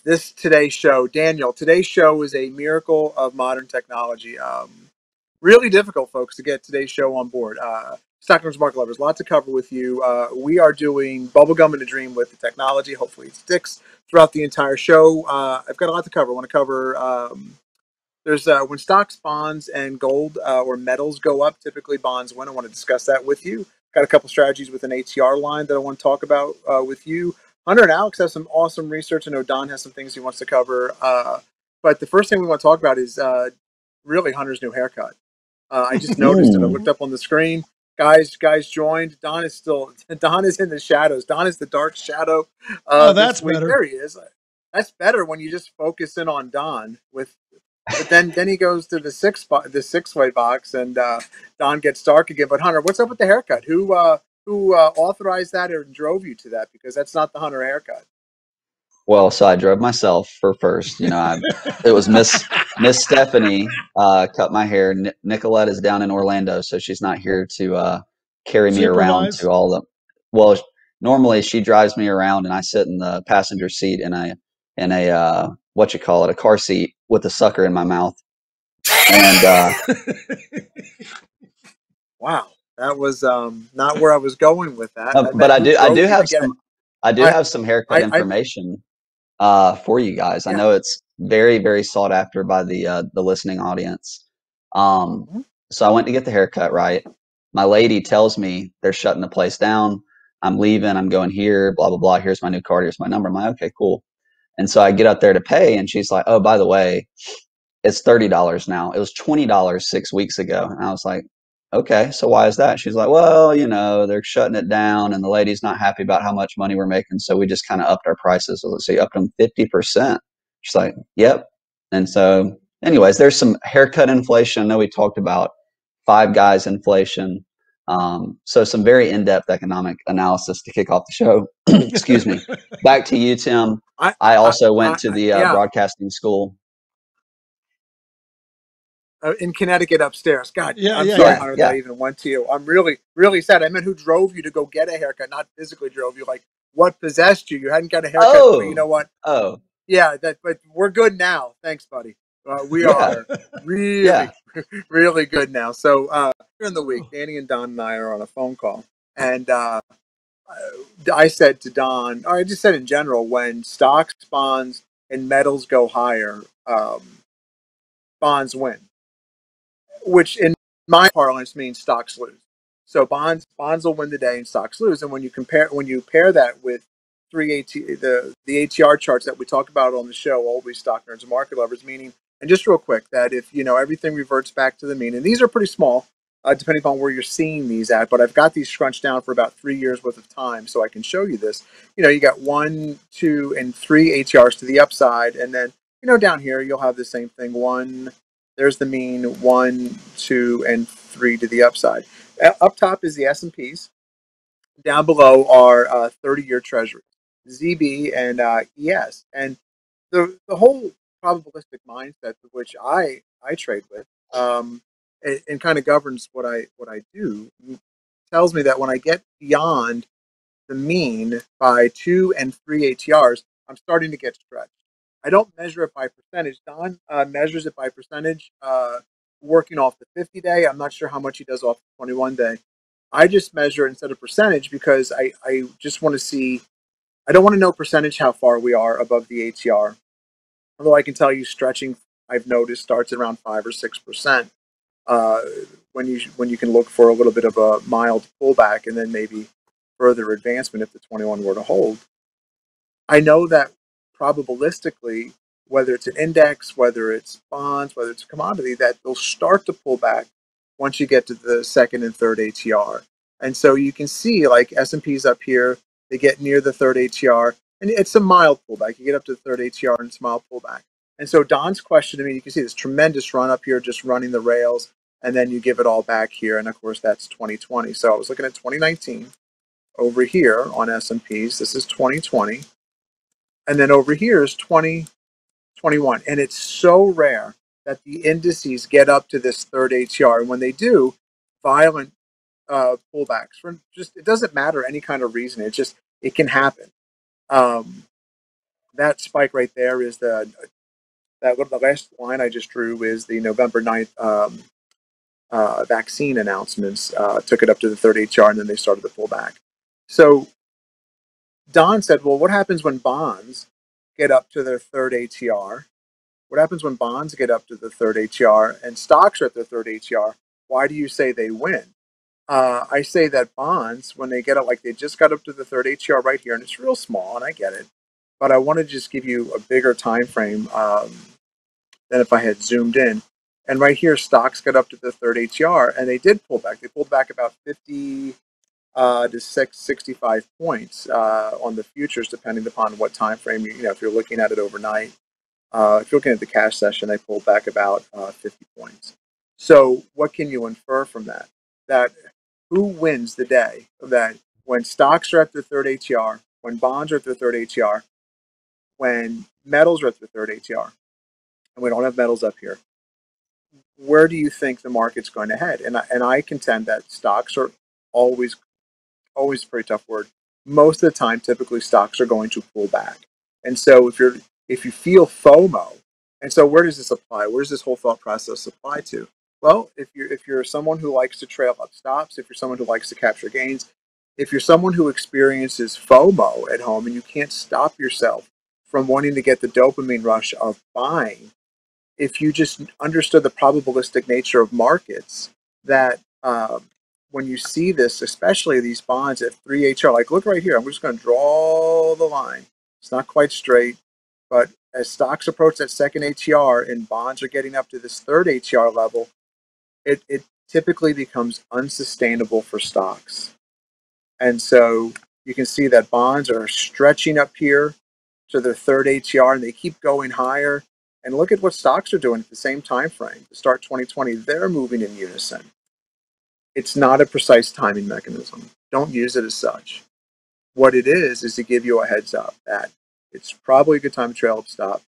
This today's show, Daniel. Today's show is a miracle of modern technology. Really difficult, folks, to get today's show on board. Stockton's Market Lovers, a lot to cover with you. We are doing Bubblegum in a Dream with the technology. Hopefully, it sticks throughout the entire show. I've got a lot to cover. I want to cover. There's when stocks, bonds, and gold or metals go up. Typically, bonds win. I want to discuss that with you. Got a couple strategies with an ATR line that I want to talk about with you. Hunter and Alex have some awesome research. I know Don has some things he wants to cover. But the first thing we want to talk about is really Hunter's new haircut. I just noticed it. I looked up on the screen. Guys joined. Don is in the shadows. Don is the dark shadow. That's better. There he is. That's better when you just focus in on Don but then he goes to the six-way box, and Don gets dark again. But Hunter, what's up with the haircut? Who authorized that or drove you to that? Because that's not the Hunter haircut. Well, so I drove myself first. It was Miss Stephanie cut my hair. Nicolette is down in Orlando, so she's not here to carry me around to all the. Well, normally she drives me around, and I sit in the passenger seat in a a car seat with a sucker in my mouth. And wow, that was not where I was going with that. But I do have some haircut information for you guys. Yeah. I know it's very, very sought after by the listening audience. So I went to get the haircut, right? My lady tells me they're shutting the place down. I'm leaving. I'm going here, blah, blah, blah. Here's my new card. Here's my number. I'm like, okay, cool. And so I get up there to pay, and she's like, oh, by the way, it's $30 now. It was $20 6 weeks ago. And I was like, okay, so why is that? She's like, well, they're shutting it down, and the lady's not happy about how much money we're making. So we just kind of upped our prices. So let's say upped them 50%. She's like, yep. And so anyways, there's some haircut inflation. I know we talked about Five Guys inflation. So some very in-depth economic analysis to kick off the show. Excuse me. Back to you, Tim. I also went to the broadcasting school. In Connecticut upstairs. God, I'm sorry, Hunter, that I even went to you. I'm really, really sad. I meant who drove you to go get a haircut, not physically drove you. Like, what possessed you? You hadn't got a haircut. Oh. But you know what? Oh. Yeah, but we're good now. Thanks, buddy. We are really, really good now. So during the week, Danny and Don and I are on a phone call. And I said to Don, or I just said in general, when stocks, bonds, and metals go higher, bonds win. Which in my parlance means stocks lose. So bonds will win the day and stocks lose. And when you pair that with the ATR charts that we talk about on the show, always stock nerds and market lovers, meaning, and just real quick, that if everything reverts back to the mean, and these are pretty small, depending upon where you're seeing these at, but I've got these scrunched down for about 3 years worth of time, so I can show you this. You got 1, 2, and 3 ATRs to the upside, and then down here you'll have the same thing. There's the mean 1, 2, and 3 to the upside. Up top is the S&Ps. Down below are 30-year treasuries, ZB and ES. And the whole probabilistic mindset of which I trade with, and kind of governs what I do, tells me that when I get beyond the mean by 2 and 3 ATRs, I'm starting to get stretched. I don't measure it by percentage. Don measures it by percentage, working off the 50-day. I'm not sure how much he does off the 21-day. I just measure it instead of percentage because I just want to see. I don't want to know percentage how far we are above the ATR. Although I can tell you stretching, I've noticed, starts at around 5 or 6%. When you can look for a little bit of a mild pullback and then maybe further advancement if the 21 were to hold. I know that probabilistically, whether it's an index, whether it's bonds, whether it's a commodity, that they'll start to pull back once you get to the second and third ATR. And so you can see like S&P's up here, they get near the third ATR, and it's a mild pullback. You get up to the third ATR and it's a mild pullback. And so Don's question to me, you can see this tremendous run up here, just running the rails, and then you give it all back here. And of course, that's 2020. So I was looking at 2019 over here on S&Ps. This is 2020. And then over here is 2021. And it's so rare that the indices get up to this third ATR. And when they do, violent pullbacks. It doesn't matter any kind of reason. It can happen. that spike right there is the last line I just drew is the November 9th vaccine announcements. Took it up to the third ATR, and then they started to pull back. So Don said, well, what happens when bonds get up to their third ATR? What happens when bonds get up to the third ATR and stocks are at their third ATR? Why do you say they win? I say that bonds, when they get up, like they just got up to the third ATR right here, and it's real small, and I get it, but I want to just give you a bigger time frame than if I had zoomed in. And right here, stocks got up to the third ATR, and they did pull back. They pulled back about 50 to 65 points on the futures, depending upon what time frame if you're looking at it overnight. If you're looking at the cash session, they pulled back about 50 points. So what can you infer from that? That who wins the day? That when stocks are at their third ATR, when bonds are at their third ATR, when metals are at their third ATR, and we don't have metals up here, where do you think the market's going to head? And I contend that stocks are always a pretty tough word. Most of the time, typically stocks are going to pull back. And so if you feel FOMO, and so where does this apply? Where does this whole thought process apply to? Well, if you're someone who likes to trail up stops, if you're someone who likes to capture gains, if you're someone who experiences FOMO at home and you can't stop yourself from wanting to get the dopamine rush of buying, if you just understood the probabilistic nature of markets, that when you see this, especially these bonds at 3HR, like look right here, I'm just going to draw the line. It's not quite straight, but as stocks approach that second ATR and bonds are getting up to this third ATR level, it typically becomes unsustainable for stocks. And so you can see that bonds are stretching up here to their third ATR, and they keep going higher. And look at what stocks are doing at the same time frame. To start 2020, they're moving in unison. It's not a precise timing mechanism. Don't use it as such. What it is to give you a heads up that it's probably a good time to trail up stop,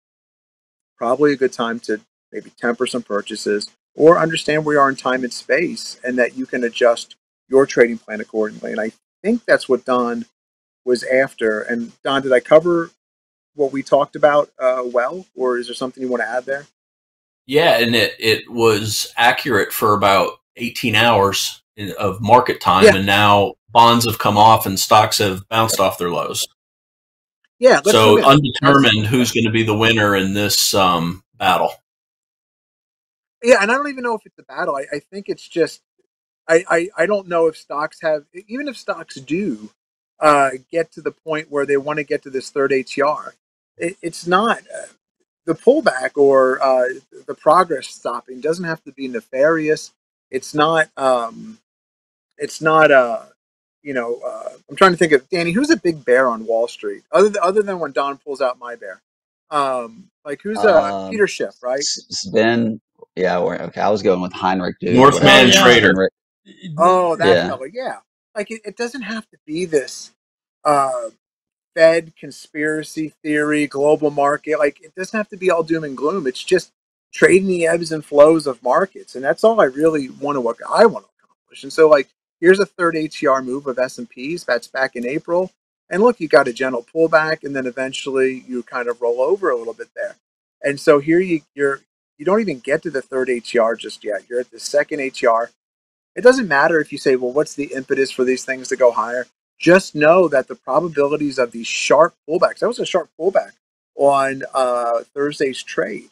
probably a good time to maybe temper some purchases, or understand where you are in time and space, and that you can adjust your trading plan accordingly. And I think that's what Don was after. And Don, did I cover what we talked about well, or is there something you want to add there? Yeah, and it was accurate for about 18 hours of market time, and now bonds have come off and stocks have bounced off their lows. Yeah, so undetermined who's going to be the winner in this battle. Yeah, and I don't even know if it's a battle. I think it's just I don't know if stocks have, even if stocks do get to the point where they want to get to this third ATR, it's not the pullback or the progress stopping doesn't have to be nefarious. It's not. It's not. I'm trying to think of Danny. Who's a big bear on Wall Street other than when Don pulls out my bear? Like who's Peter Schiff, right? Sven. Yeah. Okay. I was going with Heinrich. Dude. Northman Trader. Heinrich. Oh, that fellow. Yeah. Like it doesn't have to be this Fed conspiracy theory, global market. Like it doesn't have to be all doom and gloom. It's just trading the ebbs and flows of markets, and that's all I really want to accomplish. And so, like, here's a third ATR move of S&Ps. That's back in April, and look, you got a gentle pullback, and then eventually you kind of roll over a little bit there. And so here you don't even get to the third ATR just yet. You're at the second ATR. It doesn't matter if you say, well, what's the impetus for these things to go higher? Just know that the probabilities of these sharp pullbacks, that was a sharp pullback on Thursday's trade.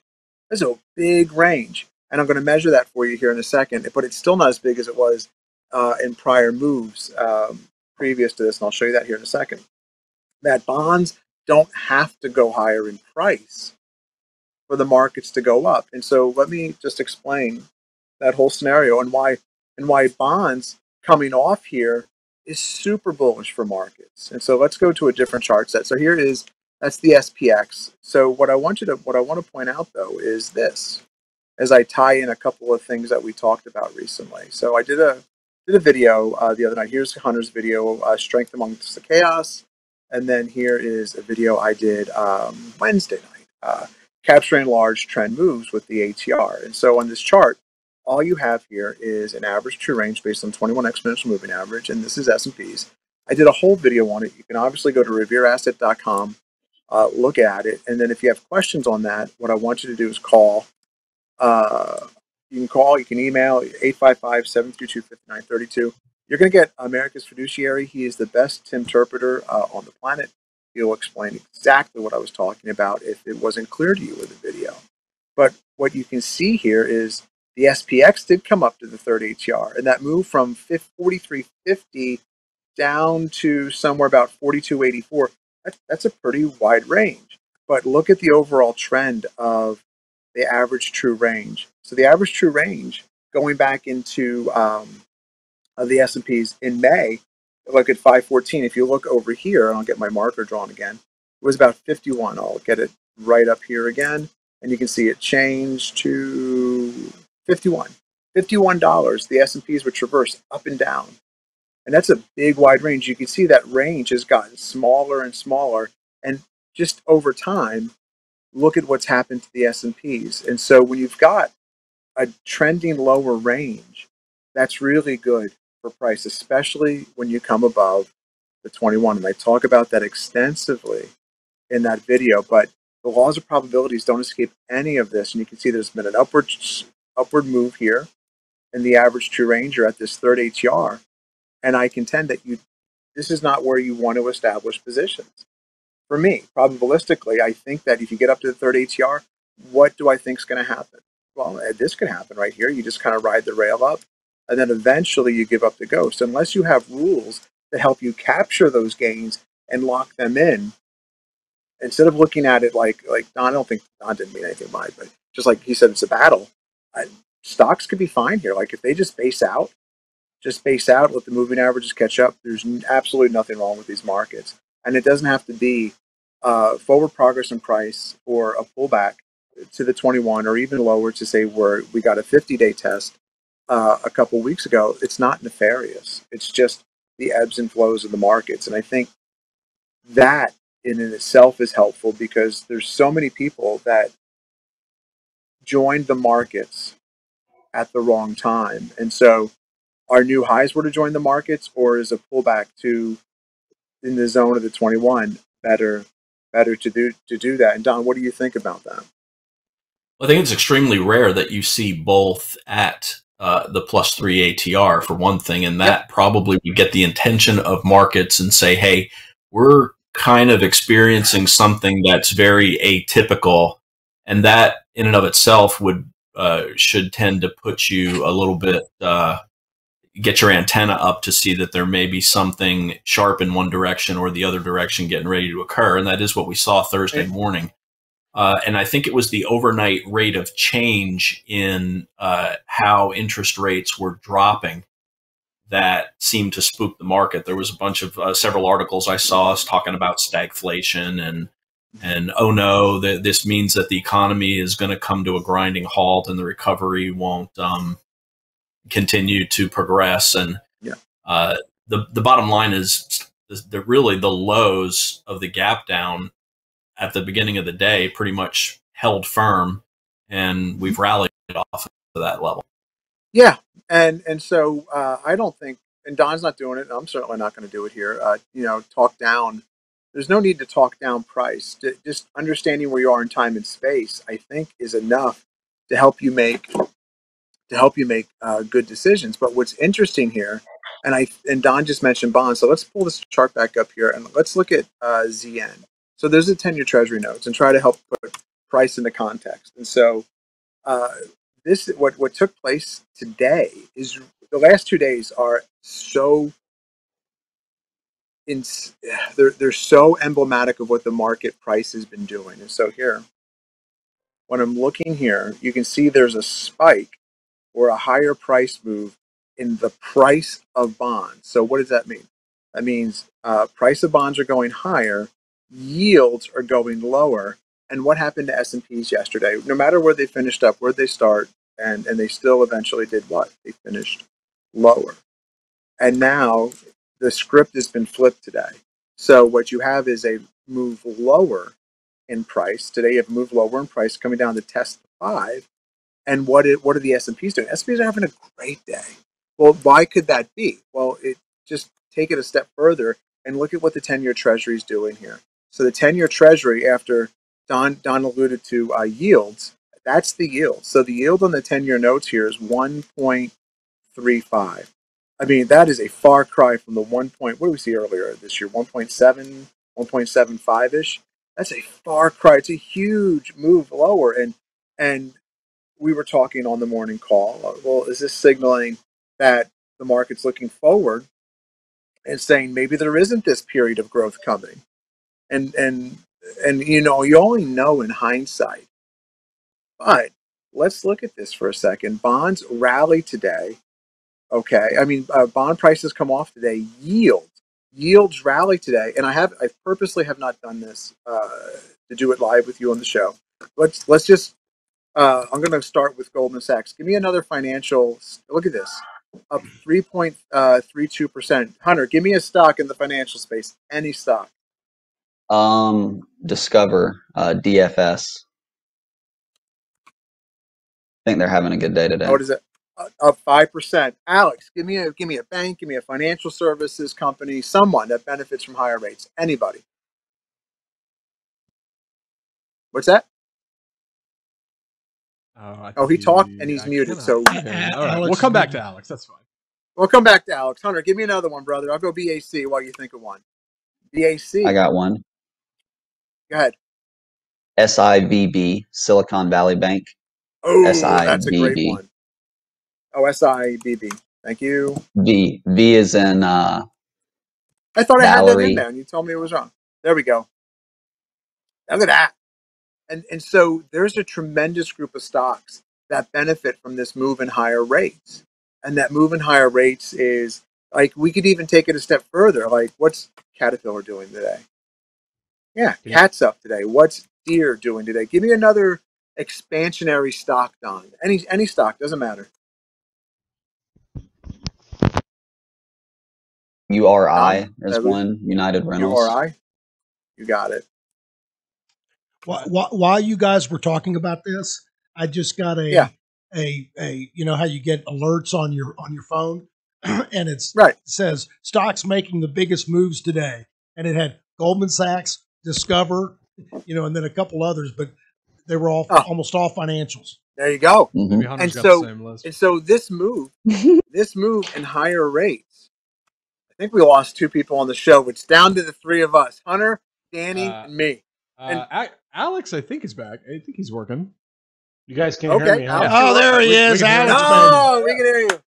That's a big range. And I'm going to measure that for you here in a second, but it's still not as big as it was in prior moves previous to this. And I'll show you that here in a second. That bonds don't have to go higher in price for the markets to go up. And so let me just explain that whole scenario and why bonds coming off here is super bullish for markets. And so let's go to a different chart set. So that's the SPX. So what I want to point out though is this, as I tie in a couple of things that we talked about recently. So I did a video the other night. Here's Hunter's video, Strength Amongst the Chaos. And then here is a video I did Wednesday night, capturing large trend moves with the ATR. And so on this chart, all you have here is an average true range based on 21 exponential moving average, and this is S&Ps. I did a whole video on it. You can obviously go to revereasset.com look at it. And then if you have questions on that, what I want you to do is call. You can call, you can email 855-722-5932. You're going to get America's Fiduciary. He is the best interpreter on the planet. He'll explain exactly what I was talking about if it wasn't clear to you with the video. But what you can see here is the SPX did come up to the third ATR, and that moved from 43.50 down to somewhere about 42.84. That's a pretty wide range. But look at the overall trend of the average true range. So the average true range going back into the S&Ps in May, look at 514. If you look over here, and I'll get my marker drawn again, it was about 51. I'll get it right up here again, and you can see it changed to 51. $51. The S&Ps were traversed up and down. And that's a big wide range. You can see that range has gotten smaller and smaller. And just over time, look at what's happened to the S&Ps. And so when you've got a trending lower range, that's really good for price, especially when you come above the 21. And I talk about that extensively in that video. But the laws of probabilities don't escape any of this. And you can see there's been an upward move here in the average true range. You're at this third ATR. And I contend that this is not where you want to establish positions. For me, probabilistically, I think that if you get up to the third ATR, what do I think is going to happen? Well, this could happen right here. You just kind of ride the rail up, and then eventually you give up the ghost. Unless you have rules that help you capture those gains and lock them in, instead of looking at it like Don, I don't think Don didn't mean anything by it, but just like he said, it's a battle. Stocks could be fine here. Like if they just base out, let the moving averages catch up. There's absolutely nothing wrong with these markets. And it doesn't have to be forward progress in price or a pullback to the 21 or even lower to say we got a 50-day test a couple weeks ago. It's not nefarious. It's just the ebbs and flows of the markets. And I think that in itself is helpful because there's so many people that joined the markets at the wrong time. And so our new highs were to join the markets, or is a pullback to in the zone of the 21 better to do that? And Don, what do you think about that? I think it's extremely rare that you see both at the +3 ATR for one thing, and that probably would get the attention of markets and say, hey, we're kind of experiencing something that's very atypical, and that in and of itself should tend to put you a little bit get your antenna up to see that there may be something sharp in one direction or the other direction getting ready to occur. And that is what we saw Thursday morning. And I think it was the overnight rate of change in how interest rates were dropping that seemed to spook the market. There was a bunch of several articles I saw talking about stagflation and oh no, this means that the economy is going to come to a grinding halt and the recovery won't continue to progress. And the bottom line is really the lows of the gap down at the beginning of the day pretty much held firm, and we've rallied off to that level. Yeah, and so I don't think, and Don's not doing it, and I'm certainly not going to do it here. Talk down. There's no need to talk down price. Just understanding where you are in time and space, I think, is enough to help you make good decisions. But what's interesting here, and Don just mentioned bonds, so let's pull this chart back up here and let's look at ZN. So there's a 10-year Treasury notes and try to help put price into context. And so what took place today is the last 2 days are so they're so emblematic of what the market price has been doing. And so here, when I'm looking here, you can see there's a spike or a higher price move in the price of bonds. So what does that mean? That means price of bonds are going higher, yields are going lower. And what happened to S&Ps yesterday? No matter where they finished up, where'd they start? And they still eventually did what? They finished lower. And now the script has been flipped today. So what you have is a move lower in price. Today you have a move lower in price coming down to test 5. And what are the S&Ps doing? S&Ps are having a great day. Well, why could that be? Well, just take it a step further and look at what the 10-year Treasury is doing here. So the 10-year Treasury, after Don alluded to yields, that's the yield. So the yield on the 10-year notes here is 1.35. I mean, that is a far cry from the what did we see earlier this year? 1.7, 1.75-ish. That's a far cry. It's a huge move lower. And we were talking on the morning call. Well, is this signaling that the market's looking forward and saying maybe there isn't this period of growth coming? And you only know in hindsight. But let's look at this for a second. Bonds rally today. Okay, I mean, bond prices come off today. Yields rally today, and I purposely have not done this to do it live with you on the show. Let's just. I'm going to start with Goldman Sachs. Give me another financial. Look at this, up 3.32%. Hunter, give me a stock in the financial space. Any stock. Discover, DFS. I think they're having a good day today. What is it? Up 5%. Alex, give me a bank, give me a financial services company, someone that benefits from higher rates. Anybody. What's that? He talked and he's muted. So all right, we'll come back to Alex. That's fine. We'll come back to Alex. Hunter, give me another one, brother. I'll go BAC while you think of one. BAC. I got one. Go ahead. SIVB, Silicon Valley Bank. Oh, that's a great one. Oh, SIBB. Thank you. V is in I thought I had that in there and you told me it was wrong. There we go. Look at that. And so there's a tremendous group of stocks that benefit from this move in higher rates. And that move in higher rates is, like, we could even take it a step further. Like, what's Caterpillar doing today? Yeah, Cat's up today. What's Deere doing today? Give me another expansionary stock, Don. Any stock, doesn't matter. URI is one, United Rentals. URI? You got it. While you guys were talking about this, I just got a you know how you get alerts on your phone, and it says stocks making the biggest moves today, and it had Goldman Sachs, Discover, and then a couple others, but they were all almost all financials. There you go. Mm-hmm. And so this move in higher rates, I think we lost two people on the show. It's down to the three of us: Hunter, Danny, and me. Alex, I think, is back. I think he's working. You guys can't hear me. Huh? Oh, there he is, Alex. Oh, we can hear you.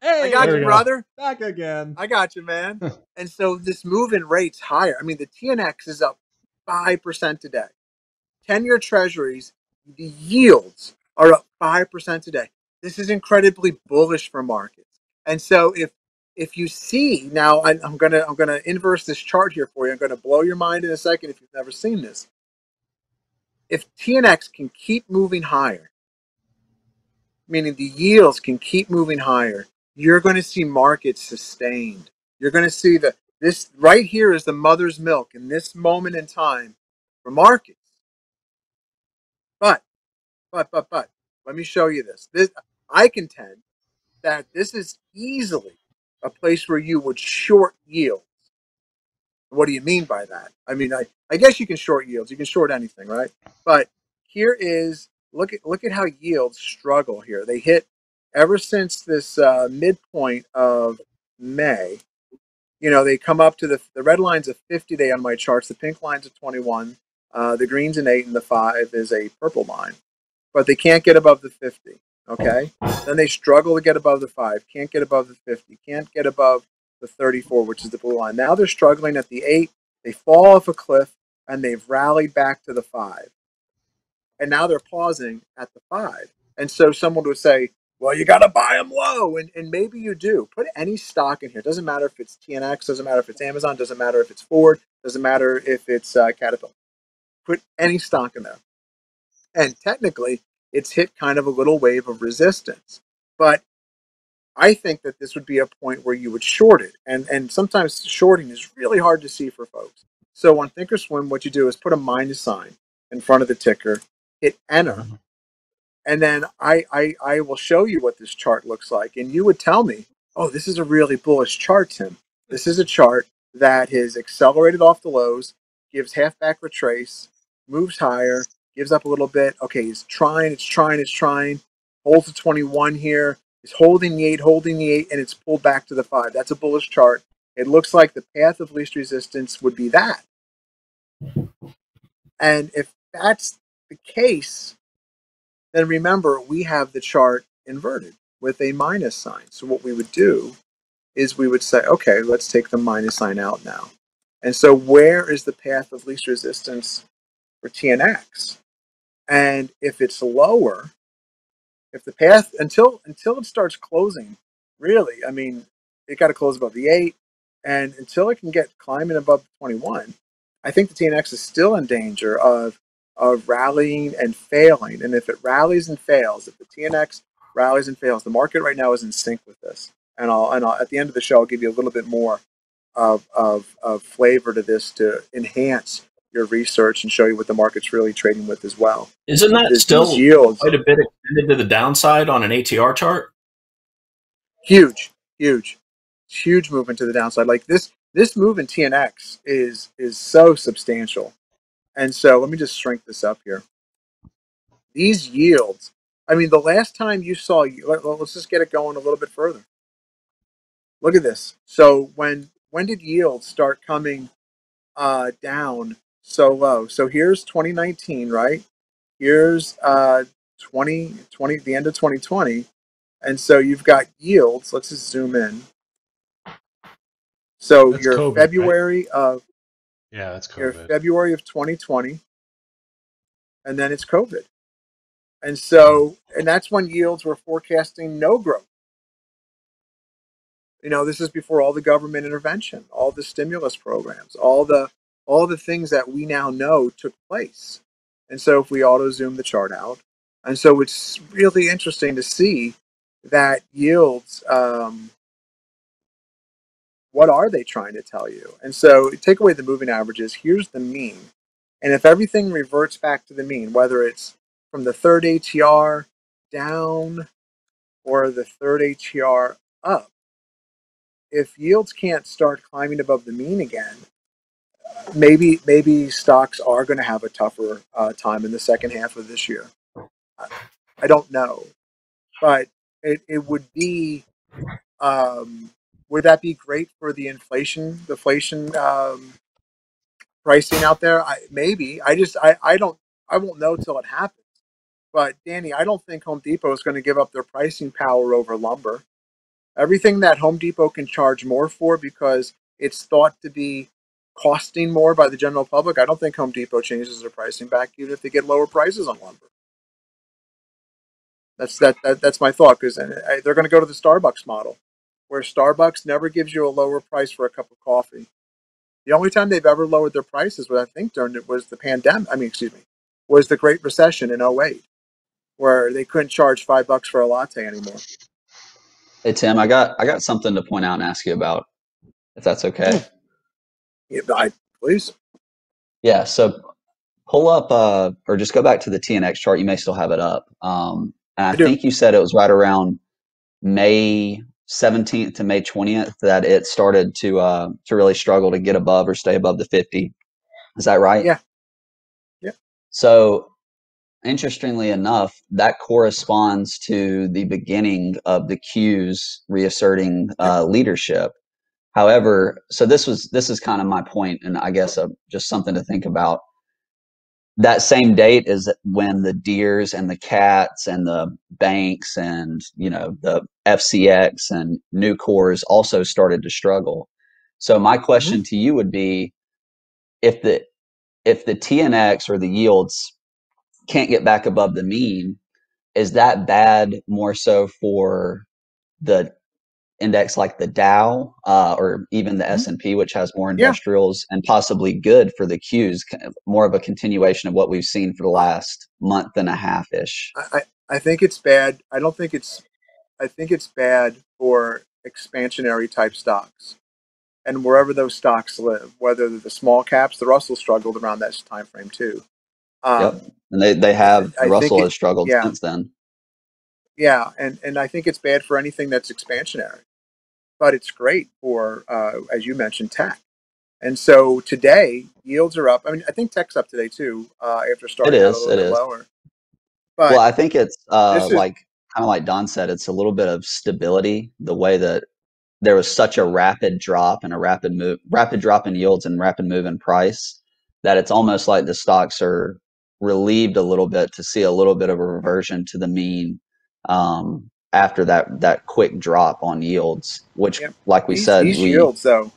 Hey, I got you, brother. Back again. I got you, man. And so this move in rates higher. I mean, the TNX is up 5% today. 10-year treasuries, the yields are up 5% today. This is incredibly bullish for markets. And so if you see now, I'm gonna inverse this chart here for you. I'm gonna blow your mind in a second if you've never seen this. If TNX can keep moving higher, meaning the yields can keep moving higher, you're going to see markets sustained. You're going to see this right here is the mother's milk in this moment in time for markets. But, let me show you this. I contend that this is easily a place where you would short yields. What do you mean by that? I mean, I guess you can short yields. You can short anything, right? But here is, look at how yields struggle here. They hit, ever since this midpoint of May, they come up to the red line's a 50-day on my charts. The pink line's a 21. The green's an 8, and the 5 is a purple line. But they can't get above the 50, okay? Then they struggle to get above the 5. Can't get above the 50. Can't get above the 34, which is the blue line. Now they're struggling at the 8. They fall off a cliff, and they've rallied back to the 5. And now they're pausing at the 5. And so someone would say, well, you got to buy them low. And maybe you do. Put any stock in here. Doesn't matter if it's TNX. Doesn't matter if it's Amazon. Doesn't matter if it's Ford. Doesn't matter if it's Caterpillar. Put any stock in there. And technically, it's hit kind of a little wave of resistance. But I think that this would be a point where you would short it. And sometimes shorting is really hard to see for folks. So on Thinkorswim, what you do is put a minus sign in front of the ticker, hit enter, and then I will show you what this chart looks like. And you would tell me, oh, this is a really bullish chart, Tim. This is a chart that has accelerated off the lows, gives half back retrace, moves higher, gives up a little bit. Okay, it's trying, holds the 21 here, is holding the 8, and it's pulled back to the 5. That's a bullish chart. It looks like the path of least resistance would be that. And if that's the case, then remember, we have the chart inverted with a minus sign. So what we would do is we would say, okay, let's take the minus sign out now. And so where is the path of least resistance for TNX? And if it's lower, if the path, until it starts closing, really, I mean, it got to close above the 8, and until it can get climbing above 21, I think the TNX is still in danger of rallying and failing. And if it rallies and fails, if the TNX rallies and fails, the market right now is in sync with this. And I'll at the end of the show, I'll give you a little bit more of flavor to this to enhance your research and show you what the market's really trading with as well. Isn't that still quite a bit extended to the downside on an ATR chart? Huge movement to the downside. Like this move in TNX is so substantial. And so let me just shrink this up here. These yields, I mean, the last time you saw, let's just get it going a little bit further. Look at this. So when did yields start coming down so low? So here's 2019, right? Here's 2020, the end of 2020. And so you've got yields. Let's just zoom in. So that's your COVID, February right? of that's COVID. Your February of 2020, and then it's COVID. And so, and that's when yields were forecasting no growth. You know, this is before all the government intervention, all the stimulus programs, all the things that we now know took place. And so if we auto zoom the chart out, and so it's really interesting to see that yields, what are they trying to tell you? And so take away the moving averages, here's the mean. And if everything reverts back to the mean, whether it's from the third ATR down or the third ATR up, if yields can't start climbing above the mean again, maybe stocks are going to have a tougher time in the second half of this year. I don't know, but it would be. Would that be great for the inflation pricing out there? Maybe. I won't know till it happens. But Danny, I don't think Home Depot is going to give up their pricing power over lumber. Everything that Home Depot can charge more for because it's thought to be costing more by the general public, I don't think Home Depot changes their pricing back even if they get lower prices on lumber. That's my thought, because they're going to go to the Starbucks model, where Starbucks never gives you a lower price for a cup of coffee. The only time they've ever lowered their prices, I think, during it was the pandemic. Was the Great Recession in 2008, where they couldn't charge $5 for a latte anymore. Hey Tim, I got something to point out and ask you about, if that's okay. Yeah, please. Yeah. So pull up, or just go back to the TNX chart. You may still have it up. And I think you said it was right around May 17th to May 20th that it started to really struggle to get above or stay above the 50. Is that right? Yeah. So interestingly enough, that corresponds to the beginning of the Qs reasserting leadership. However, so this is kind of my point, and I guess just something to think about. That same date is when the Deers and the Cats and the banks and, the FCX and Nucors also started to struggle. So my question to you would be, if the TNX or the yields can't get back above the mean, is that bad more so for the index like the Dow or even the S&P, which has more industrials, and possibly good for the Qs, more of a continuation of what we've seen for the last month and a half-ish? I think it's bad. I think it's bad for expansionary type stocks, and wherever those stocks live, whether they're the small caps. The Russell struggled around that time frame too. Yep, and the Russell has struggled since then. Yeah, and I think it's bad for anything that's expansionary, but it's great for, as you mentioned, tech. And so today yields are up. I mean, I think tech's up today too, after starting out a little bit lower. But well, I think it's like kind of like Don said, it's a little bit of stability. The way that there was such a rapid drop and a rapid drop in yields and rapid move in price, that it's almost like the stocks are relieved a little bit to see a little bit of a reversion to the mean after that quick drop on yields, which, like we said, these yields though,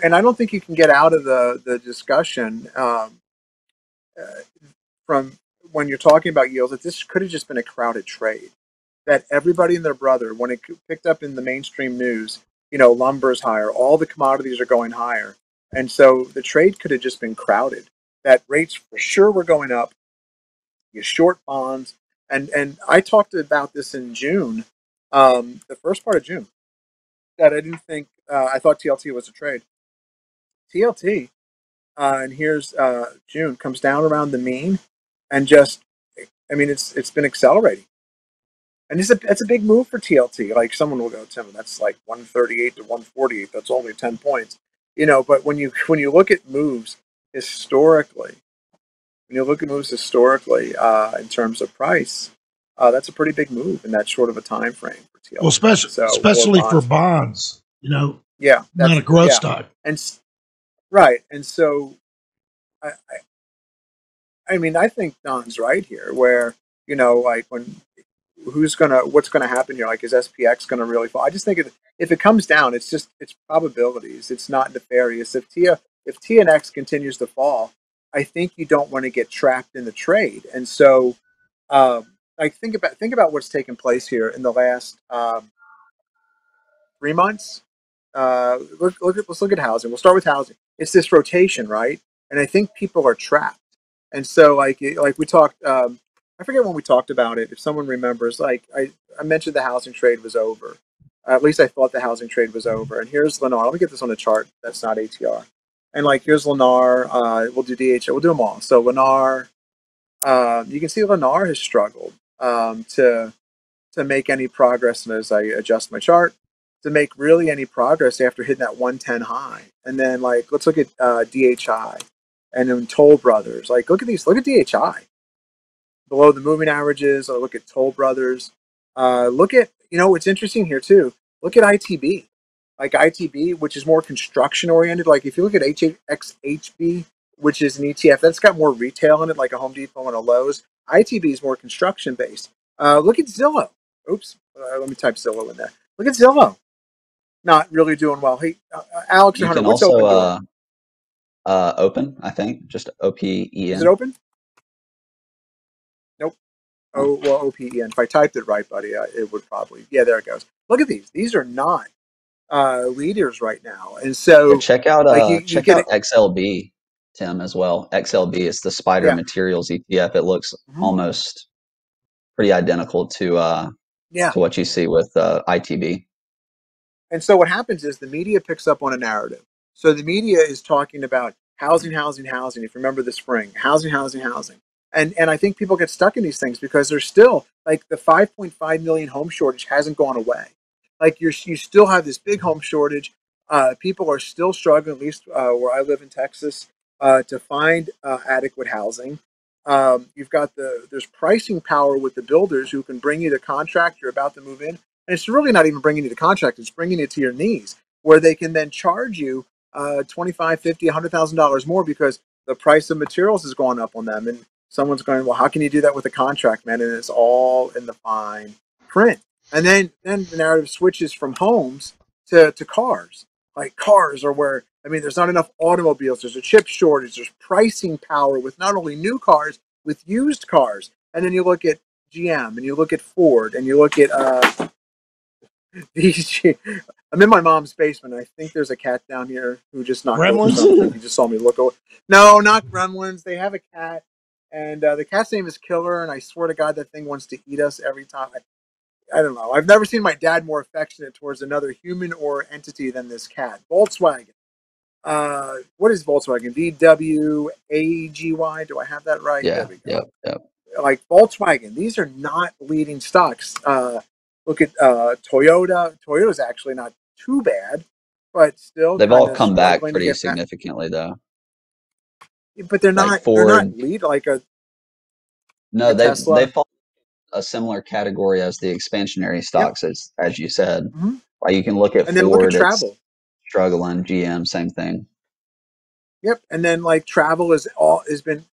and I don't think you can get out of the discussion from when you're talking about yields that this could have just been a crowded trade. That everybody and their brother, when it picked up in the mainstream news, lumber's higher, all the commodities are going higher. And so the trade could have just been crowded. That rates for sure were going up. You short bonds. And I talked about this in June, the first part of June, that I didn't think, I thought TLT was a trade. TLT, and here's June, comes down around the mean and just, I mean, it's been accelerating. And that's a big move for TLT. Like someone will go, Tim, that's like 138 to 148. That's only 10 points, But when you look at moves historically, in terms of price, that's a pretty big move in that short of a time frame for TLT. Well, especially for bonds, Yeah, not a growth stock. And right, and so I mean, I think Don's right here, where like when. What's gonna happen here? Like, is SPX gonna really fall? I just think if it comes down, it's probabilities. It's not nefarious. If TNX continues to fall, I think you don't want to get trapped in the trade. And so, like think about what's taken place here in the last 3 months. Let's look at housing. We'll start with housing. It's this rotation, right? And I think people are trapped. And so, like we talked. I forget when we talked about it. If someone remembers, like I mentioned the housing trade was over. At least I thought the housing trade was over. And here's Lennar. Let me get this on a chart that's not ATR. And like here's Lennar. We'll do DHL. We'll do them all. So Lennar, you can see Lennar has struggled to make any progress. And as I adjust my chart, to make really any progress after hitting that 110 high. And then like let's look at DHI and then Toll Brothers. Like look at these. Look at DHI. Below the moving averages, or look at Toll Brothers. Look at, what's interesting here too. Look at ITB. Like ITB, which is more construction oriented. Like if you look at HXHB, which is an ETF, that's got more retail in it, like a Home Depot and a Lowe's. ITB is more construction based. Look at Zillow. Oops, let me type Zillow in there. Look at Zillow. Not really doing well. Hey, Alex or Hunter, what's open doing? Open, I think, just OPEN. Is it open? Nope. Oh, well, OPEN. If I typed it right, buddy, it would probably. Yeah, there it goes. Look at these. These are not leaders right now, and so check out check out XLB, Tim, as well. XLB is the Spider Materials ETF. It looks almost pretty identical to what you see with ITB. And so what happens is the media picks up on a narrative. So the media is talking about housing. If you remember the spring, housing. And I think people get stuck in these things because there's still like the 5.5 million home shortage hasn't gone away. Like you still have this big home shortage. People are still struggling, at least where I live in Texas, to find adequate housing. You've got there's pricing power with the builders who can bring you the contract you're about to move in. And it's really not even bringing you the contract. It's bringing it to your knees where they can then charge you $25,000, $50,000, $100,000 more because the price of materials has gone up on them. And someone's going, well, how can you do that with a contract, man? And it's all in the fine print. And then the narrative switches from homes to cars. Like cars are where, there's not enough automobiles. There's a chip shortage. There's pricing power with not only new cars, with used cars. And then you look at GM and you look at Ford and you look at I'm in my mom's basement. I think there's a cat down here who just knocked over something. He just saw me look over. No, not gremlins. They have a cat. And the cat's name is Killer, and I swear to God that thing wants to eat us every time. I don't know. I've never seen my dad more affectionate towards another human or entity than this cat. Volkswagen. What is Volkswagen? VWAGY. Do I have that right? Yeah. Yep. Like Volkswagen. These are not leading stocks. Look at Toyota. Toyota's actually not too bad. but still they've all kind of come back struggling to pretty get significantly, though. But they're Like not. Ford, They're not lead like a they Tesla. fall a similar category as the expansionary stocks, as you said. Mm-hmm. Like you can look at and Ford, then look at travel. It's struggling. GM, same thing. Yep, and then like travel has been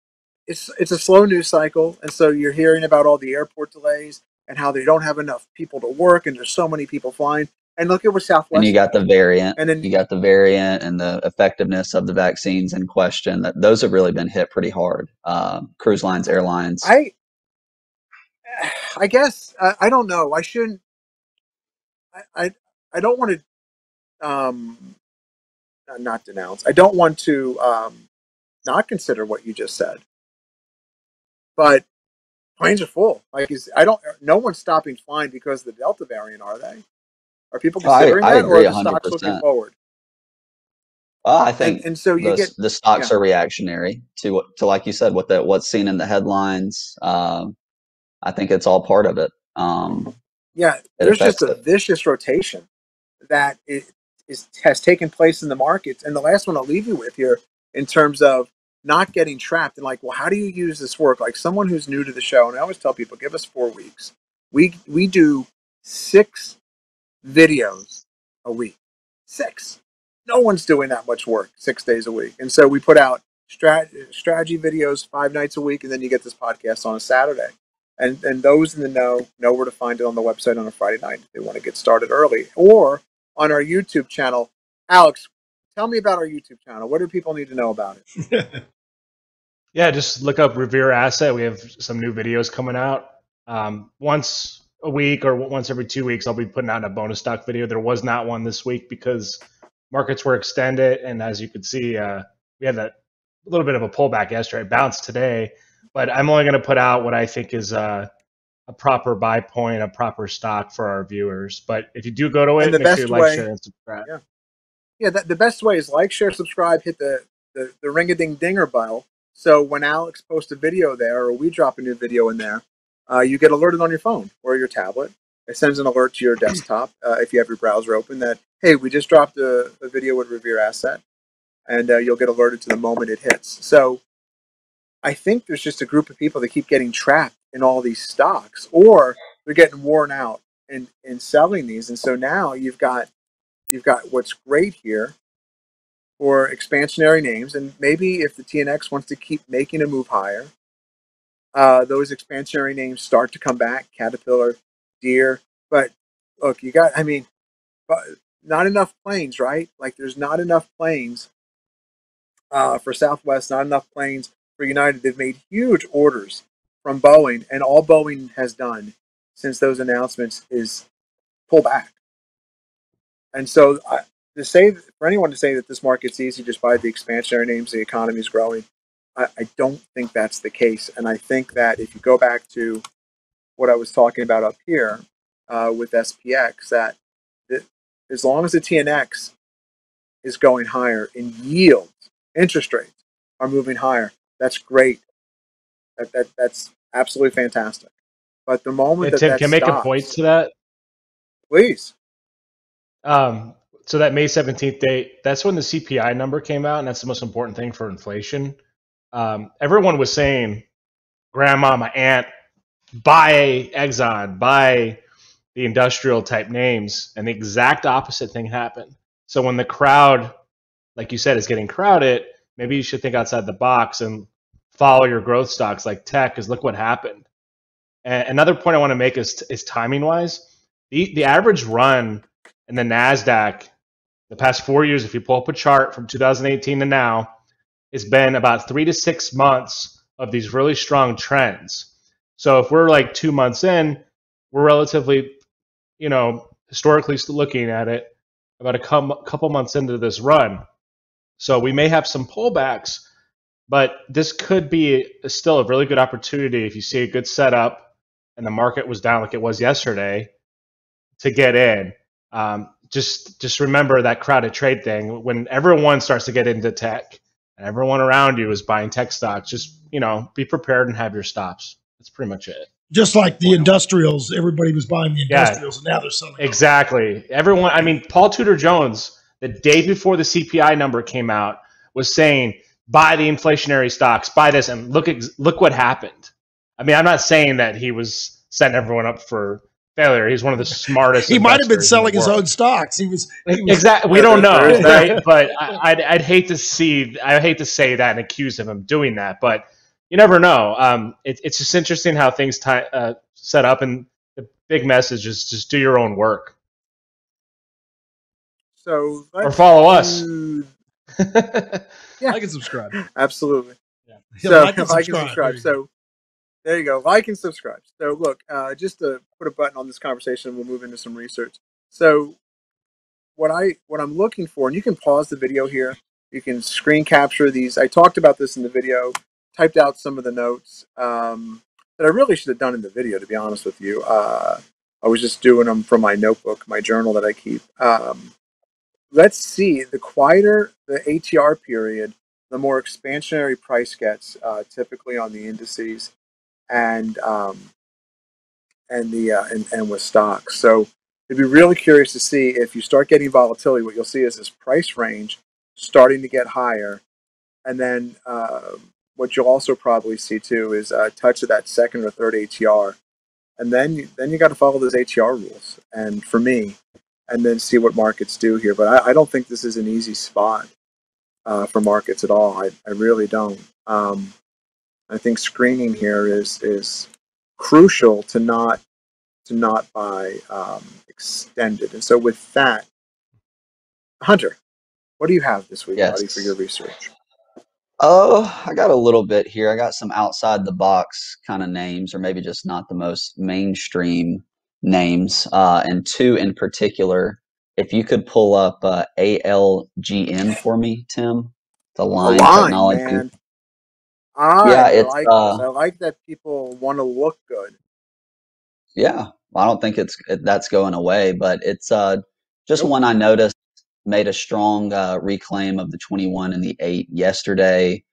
it's a slow news cycle, and so you're hearing about all the airport delays and how they don't have enough people to work, and there's so many people flying. And look at what Southwest. And you got the variant, and then you got the variant, and the effectiveness of the vaccines in question. That those have really been hit pretty hard. Cruise lines, airlines. I guess I don't know. I shouldn't. I don't want to not denounce. I don't want to not consider what you just said. But planes are full. Like no one's stopping flying because of the Delta variant, are they? Are people considering I that, agree, or are the stocks 100%. looking forward? I think and so the stocks are reactionary to like you said, what's seen in the headlines. I think it's all part of it. There's just a vicious rotation that has taken place in the markets. And the last one I'll leave you with here in terms of not getting trapped and like, well, how do you use this work? Like someone who's new to the show, and I always tell people, give us 4 weeks. We do 6 videos a week. 6. No one's doing that much work 6 days a week. And so we put out strategy videos 5 nights a week, and then you get this podcast on a Saturday. And those in the know where to find it on the website on a Friday night if they want to get started early, or on our YouTube channel. Alex, tell me about our YouTube channel. What do people need to know about it? Yeah, just look up Revere Asset. We have some new videos coming out. Once a week or once every 2 weeks, I'll be putting out a bonus stock video. There was not one this week because markets were extended. And as you could see, we had a little bit of a pullback yesterday, bounced today. But I'm only going to put out what I think is a proper buy point, a proper stock for our viewers. But if you do go to it, make sure you like, share, and subscribe. Yeah, the best way is like, share, subscribe, hit the ring-a-ding-dinger bell. So when Alex posts a video there, or we drop a new video in there, you get alerted on your phone or your tablet. It sends an alert to your desktop if you have your browser open that, hey, we just dropped a video with Revere Asset, and you'll get alerted to the moment it hits. So I think there's just a group of people that keep getting trapped in all these stocks, or they're getting worn out in selling these. And so now you've got what's great here for expansionary names, and maybe if the TNX wants to keep making a move higher, those expansionary names start to come back, Caterpillar, Deere. But look, not enough planes, right? Like there's not enough planes for Southwest, not enough planes for United. They've made huge orders from Boeing, and all Boeing has done since those announcements is pull back. And so for anyone to say that this market's easy just by the expansionary names, the economy's growing, I don't think that's the case. And I think that if you go back to what I was talking about up here with SPX, that as long as the TNX is going higher in yields, interest rates are moving higher, that's great. That's absolutely fantastic. But the moment Tim, that can stops, make a point to that? Please. So that May 17th date, that's when the CPI number came out, and that's the most important thing for inflation. Everyone was saying, grandma, my aunt, buy Exxon, buy the industrial type names, and the exact opposite thing happened. So when the crowd, like you said, is getting crowded, maybe you should think outside the box and follow your growth stocks like tech, because look what happened. And another point I want to make is timing-wise. The average run in the NASDAQ the past 4 years, if you pull up a chart from 2018 to now, it's been about 3 to 6 months of these really strong trends. So if we're like 2 months in, we're relatively, historically looking at it, about a couple months into this run. So we may have some pullbacks, but this could be still a really good opportunity if you see a good setup and the market was down like it was yesterday to get in. Just remember that crowded trade thing. When everyone starts to get into tech and everyone around you is buying tech stocks, just, be prepared and have your stops. That's pretty much it. Just like the industrials, everybody was buying the industrials, and now they're selling. Exactly. Everyone, Paul Tudor Jones, the day before the CPI number came out, was saying, buy the inflationary stocks, buy this, and look what happened. I mean, I'm not saying that he was setting everyone up for failure. He's one of the smartest. He might have been selling his world. own stocks. He was exactly. We don't know, right? But I'd hate to say that and accuse of him doing that. But you never know. It's just interesting how things set up, and the big message is just do your own work. So or follow us. Yeah, like and subscribe. Absolutely. Yeah. So like and subscribe. So there you go. Like and subscribe. So look, just to put a button on this conversation, we'll move into some research. So what I'm looking for, and you can pause the video here. You can screen capture these. I talked about this in the video. Typed out some of the notes that I really should have done in the video, to be honest with you. I was just doing them from my notebook, my journal that I keep. Let's see. The quieter the ATR period, the more expansionary price gets, typically on the indices and with stocks. So I'd be really curious to see if you start getting volatility. What you'll see is this price range starting to get higher, and then what you'll also probably see too is a touch of that second or third ATR, and then you got to follow those ATR rules. And for me, and then see what markets do here. But I don't think this is an easy spot for markets at all. I really don't. I think screening here is crucial to not buy extended. And so with that, Hunter, what do you have this week, buddy, for your research? Oh, I got a little bit here. I got some outside the box kind of names, or maybe just not the most mainstream names, and two in particular. If you could pull up ALGN for me, Tim, the line technology. Man. I like this. I like that people want to look good. Yeah, well, I don't think that's going away, but it's just one I noticed made a strong reclaim of the 21 and the 8 yesterday.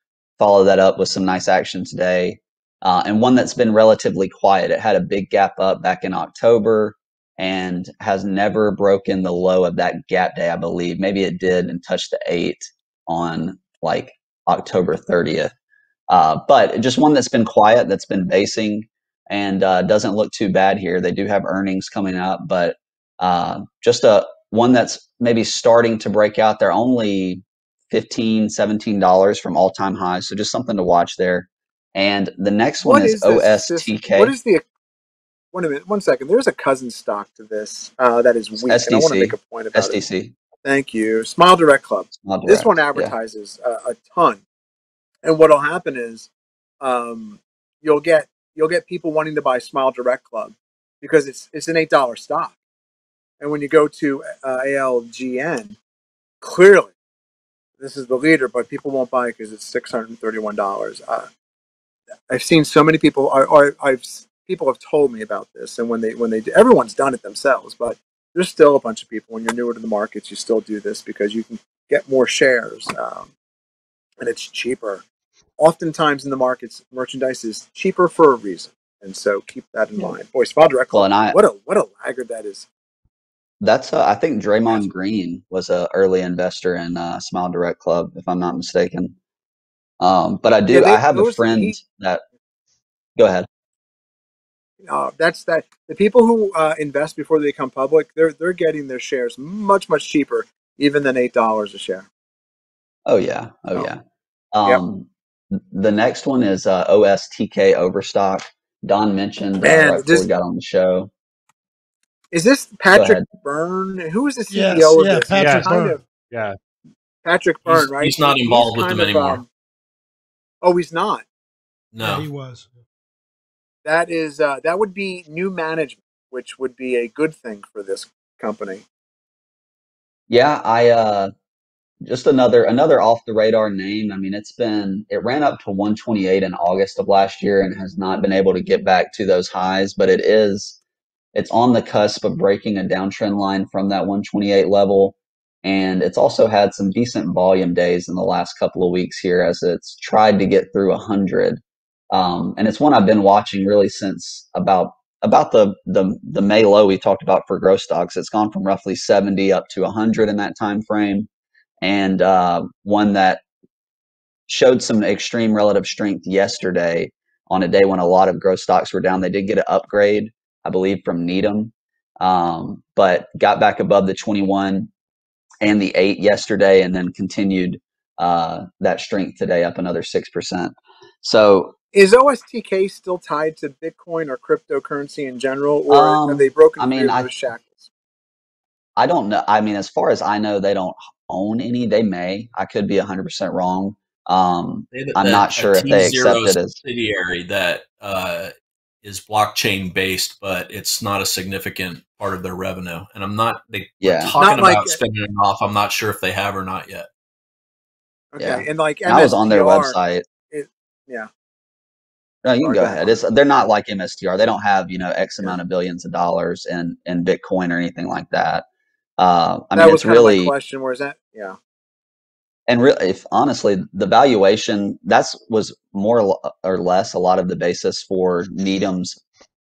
Follow that up with some nice action today, and one that's been relatively quiet. It had a big gap up back in October and has never broken the low of that gap day, I believe. Maybe it did and touched the 8 on like October 30th. But just one that's been quiet, that's been basing, and doesn't look too bad here. They do have earnings coming up, but just one that's maybe starting to break out. They're only $15, $17 from all-time highs, so just something to watch there. And the next one is OSTK. What is the... Wait a minute, 1 second. There's a cousin stock to this that is weak, SDC, and I want to make a point about SDC. it. Thank you. Smile Direct Club. This one advertises a ton, and what'll happen is you'll get people wanting to buy Smile Direct Club because it's an $8 stock, and when you go to ALGN, clearly this is the leader, but people won't buy it because it's $631. I've seen so many people. People have told me about this, and when they do, everyone's done it themselves, but there's still a bunch of people. When you're newer to the markets, you still do this because you can get more shares, and it's cheaper. Oftentimes in the markets, merchandise is cheaper for a reason, and so keep that in mind. Boy, Smile Direct Club, what a laggard that is. That's I think Draymond Green was an early investor in Smile Direct Club, if I'm not mistaken. But I have a friend that. Go ahead. That's that. The people who invest before they become public, they're getting their shares much cheaper, even than $8 a share. Oh yeah, The next one is OSTK Overstock. Don mentioned right before we got on the show. Is this Patrick Byrne? Who is the CEO of this? Patrick Byrne. Patrick Byrne, right? He's not involved with them anymore. He's not. No, yeah, he was. That is that would be new management, which would be a good thing for this company. Yeah, I just another off the radar name. I mean, it ran up to 128 in August of last year and has not been able to get back to those highs, but it's on the cusp of breaking a downtrend line from that 128 level. And it's also had some decent volume days in the last couple of weeks here as it's tried to get through 100. And it's one I've been watching really since about about the May low we talked about for growth stocks. It's gone from roughly 70 up to 100 in that time frame, and one that showed some extreme relative strength yesterday on a day when a lot of growth stocks were down. They did get an upgrade, I believe, from Needham, but got back above the 21 and the 8 yesterday, and then continued that strength today, up another 6%. So is OSTK still tied to Bitcoin or cryptocurrency in general, or have they broken free of those shackles? I don't know. I mean, as far as I know, they don't own any. They may. I could be 100% wrong. I'm not sure if they accept it as subsidiary that is blockchain based, but it's not a significant part of their revenue. And I'm not. They were talking about spinning it off. I'm not sure if they have or not yet. Okay, and like MSTR, I was on their website. Yeah. No, you can go ahead. They're not like MSTR. They don't have X amount of billions of dollars in Bitcoin or anything like that. I mean, was kind of my question. Where's that? Yeah. And really, if honestly, the valuation was more or less a lot of the basis for Needham's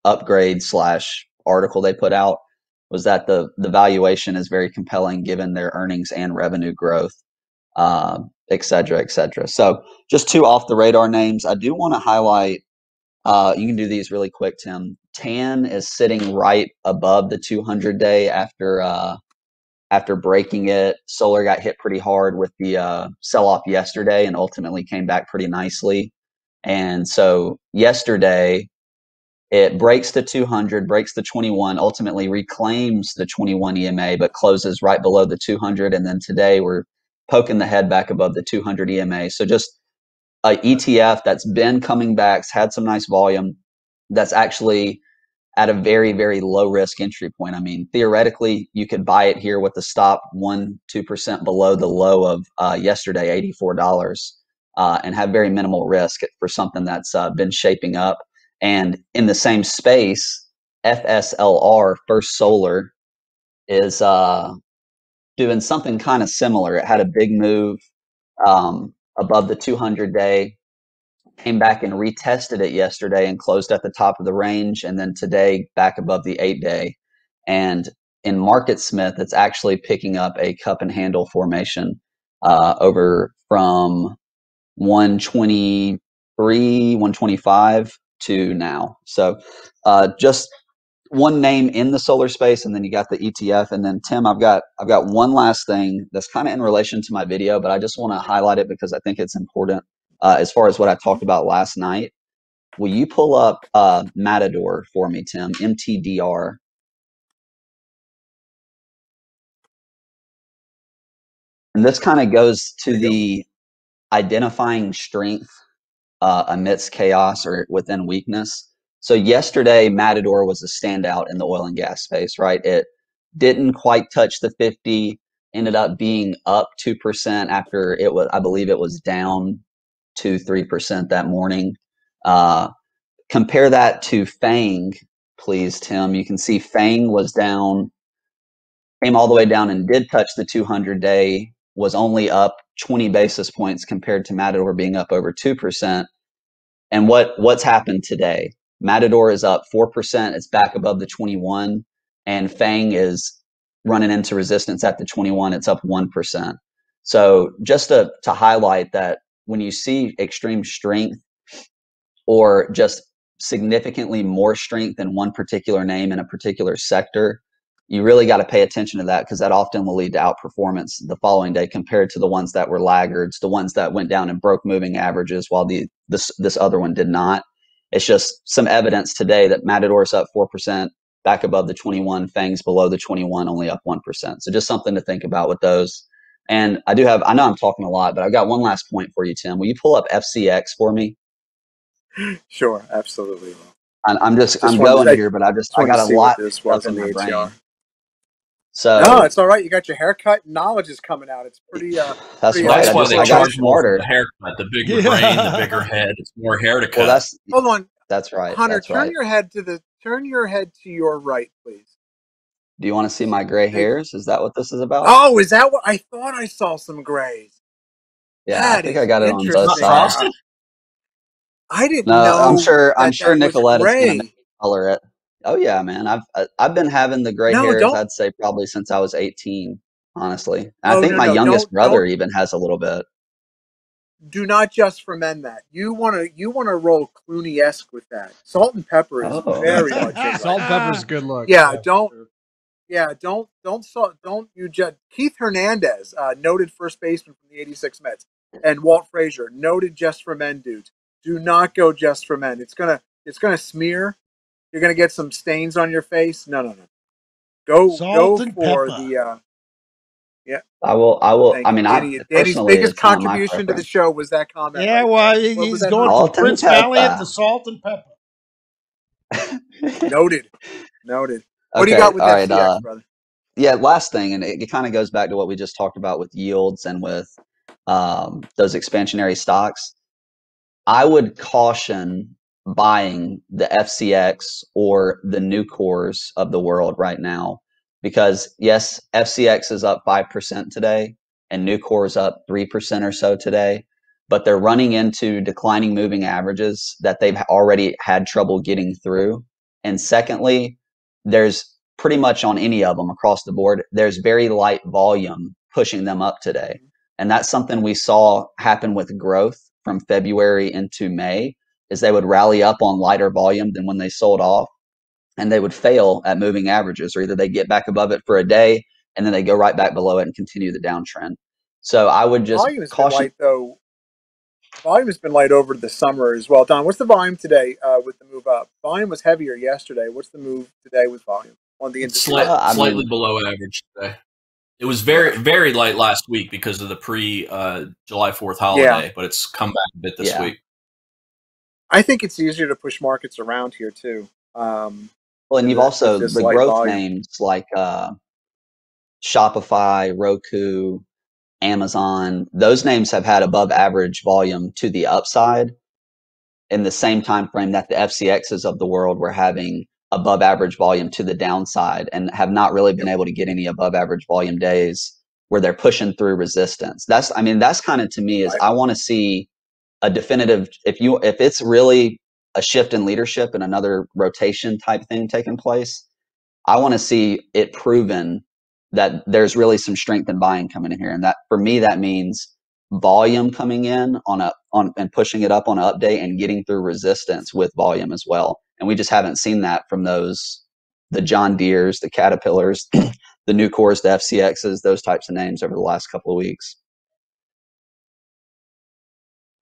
upgrade / article they put out, was that the valuation is very compelling given their earnings and revenue growth, et cetera, et cetera. So just 2 off the radar names. I do want to highlight. You can do these really quick, Tim. TAN is sitting right above the 200-day after breaking it. Solar got hit pretty hard with the sell-off yesterday and ultimately came back pretty nicely. And so yesterday, it breaks the 200, breaks the 21, ultimately reclaims the 21 EMA, but closes right below the 200. And then today, we're poking the head back above the 200 EMA. So just a ETF that's been coming back, had some nice volume, that's actually at a very, very low risk entry point. I mean, theoretically, you could buy it here with the stop 1-2% below the low of yesterday, $84, and have very minimal risk for something that's been shaping up. And in the same space, FSLR, First Solar, is doing something kind of similar. It had a big move above the 200-day. Came back and retested it yesterday and closed at the top of the range, and then today back above the 8-day. And in MarketSmith, it's actually picking up a cup and handle formation over from 123, 125 to now. So just one name in the solar space, and then you got the ETF. And then Tim, I've got one last thing that's kind of in relation to my video, but I just want to highlight it because I think it's important. As far as what I talked about last night, will you pull up Matador for me, Tim? MTDR. And this kind of goes to the identifying strength amidst chaos or within weakness. So yesterday, Matador was a standout in the oil and gas space, right? It didn't quite touch the 50, ended up being up 2% after it was, I believe it was down 2-3% that morning. Compare that to FANG, please, Tim. You can see FANG was down, came all the way down and did touch the 200-day, was only up 20 basis points compared to Matador being up over 2%. And what's happened today? Matador is up 4%. It's back above the 21, and FANG is running into resistance at the 21. It's up 1%. So just to highlight that when you see extreme strength or just significantly more strength in one particular name in a particular sector, you really got to pay attention to that, because that often will lead to outperformance the following day compared to the ones that were laggards, the ones that went down and broke moving averages while this other one did not. It's just some evidence today that Matador's up 4%, back above the 21, FANG's below the 21, only up 1%. So just something to think about with those. And I know I'm talking a lot, but I've got one last point for you, Tim. Will you pull up FCX for me? Sure, absolutely. I'm going here, but I got a lot stuck in my brain. So no, it's all right. You got your haircut. Knowledge is coming out. It's pretty. That's right. That's why they charge more for the haircut. The bigger brain, the bigger head. It's more hair to cut. Well, hold on. That's right. Hunter, that's turn right. your head to your right, please. Do you want to see my gray hairs? Is that what this is about? Oh, is that what I thought? I saw some grays. Yeah, I think I got it on both sides. I didn't know. I'm sure Nicoletta's going to color it. Oh yeah, man. I've been having the gray hairs, I'd say probably since I was 18, honestly. And I think my youngest brother even has a little bit. Do not just for men that. You wanna roll Clooney-esque with that. Salt and pepper is very much salt and pepper's good look. Yeah, don't you just Keith Hernandez, noted first baseman from the '86 Mets, and Walt Frazier, noted just for men dudes. Do not go just for men. It's gonna smear. You're gonna get some stains on your face. No. Go for pepper. the yeah. I will. I mean, Danny's biggest contribution to the show was that comment. Yeah, well, he's going from Prince Valiant to salt and pepper. Noted. What do you got with FCX, brother? Yeah, last thing, and it kind of goes back to what we just talked about with yields and with those expansionary stocks. I would caution buying the FCX or the new cores of the world right now, because yes, FCX is up 5% today and new core is up 3% or so today, but they're running into declining moving averages that they've already had trouble getting through. And secondly, there's pretty much on any of them across the board, there's very light volume pushing them up today. And that's something we saw happen with growth from February into May, is they would rally up on lighter volume than when they sold off, and they would fail at moving averages, or either they get back above it for a day and then they go right back below it and continue the downtrend. So I would just caution. Volume has been light over the summer as well. Don, what's the volume today with the move up? Volume was heavier yesterday. What's the move today with volume on the industry? Slightly below average today. It was very light last week because of the July 4th holiday, but it's come back a bit this week. I think it's easier to push markets around here too. Well, and you've also the growth names like Shopify, Roku, Amazon. Those names have had above average volume to the upside in the same time frame that the FCXs of the world were having above average volume to the downside, and have not really been able to get any above average volume days where they're pushing through resistance. That's kind of, to me, is I want to see a definitive, if it's really a shift in leadership and another rotation type thing taking place, I want to see it proven that there's really some strength in buying coming in here. And that, for me, that means volume coming in and pushing it up on an update and getting through resistance with volume as well. And we just haven't seen that from the John Deeres, the Caterpillars, the new cores, the FCXs, those types of names over the last couple of weeks.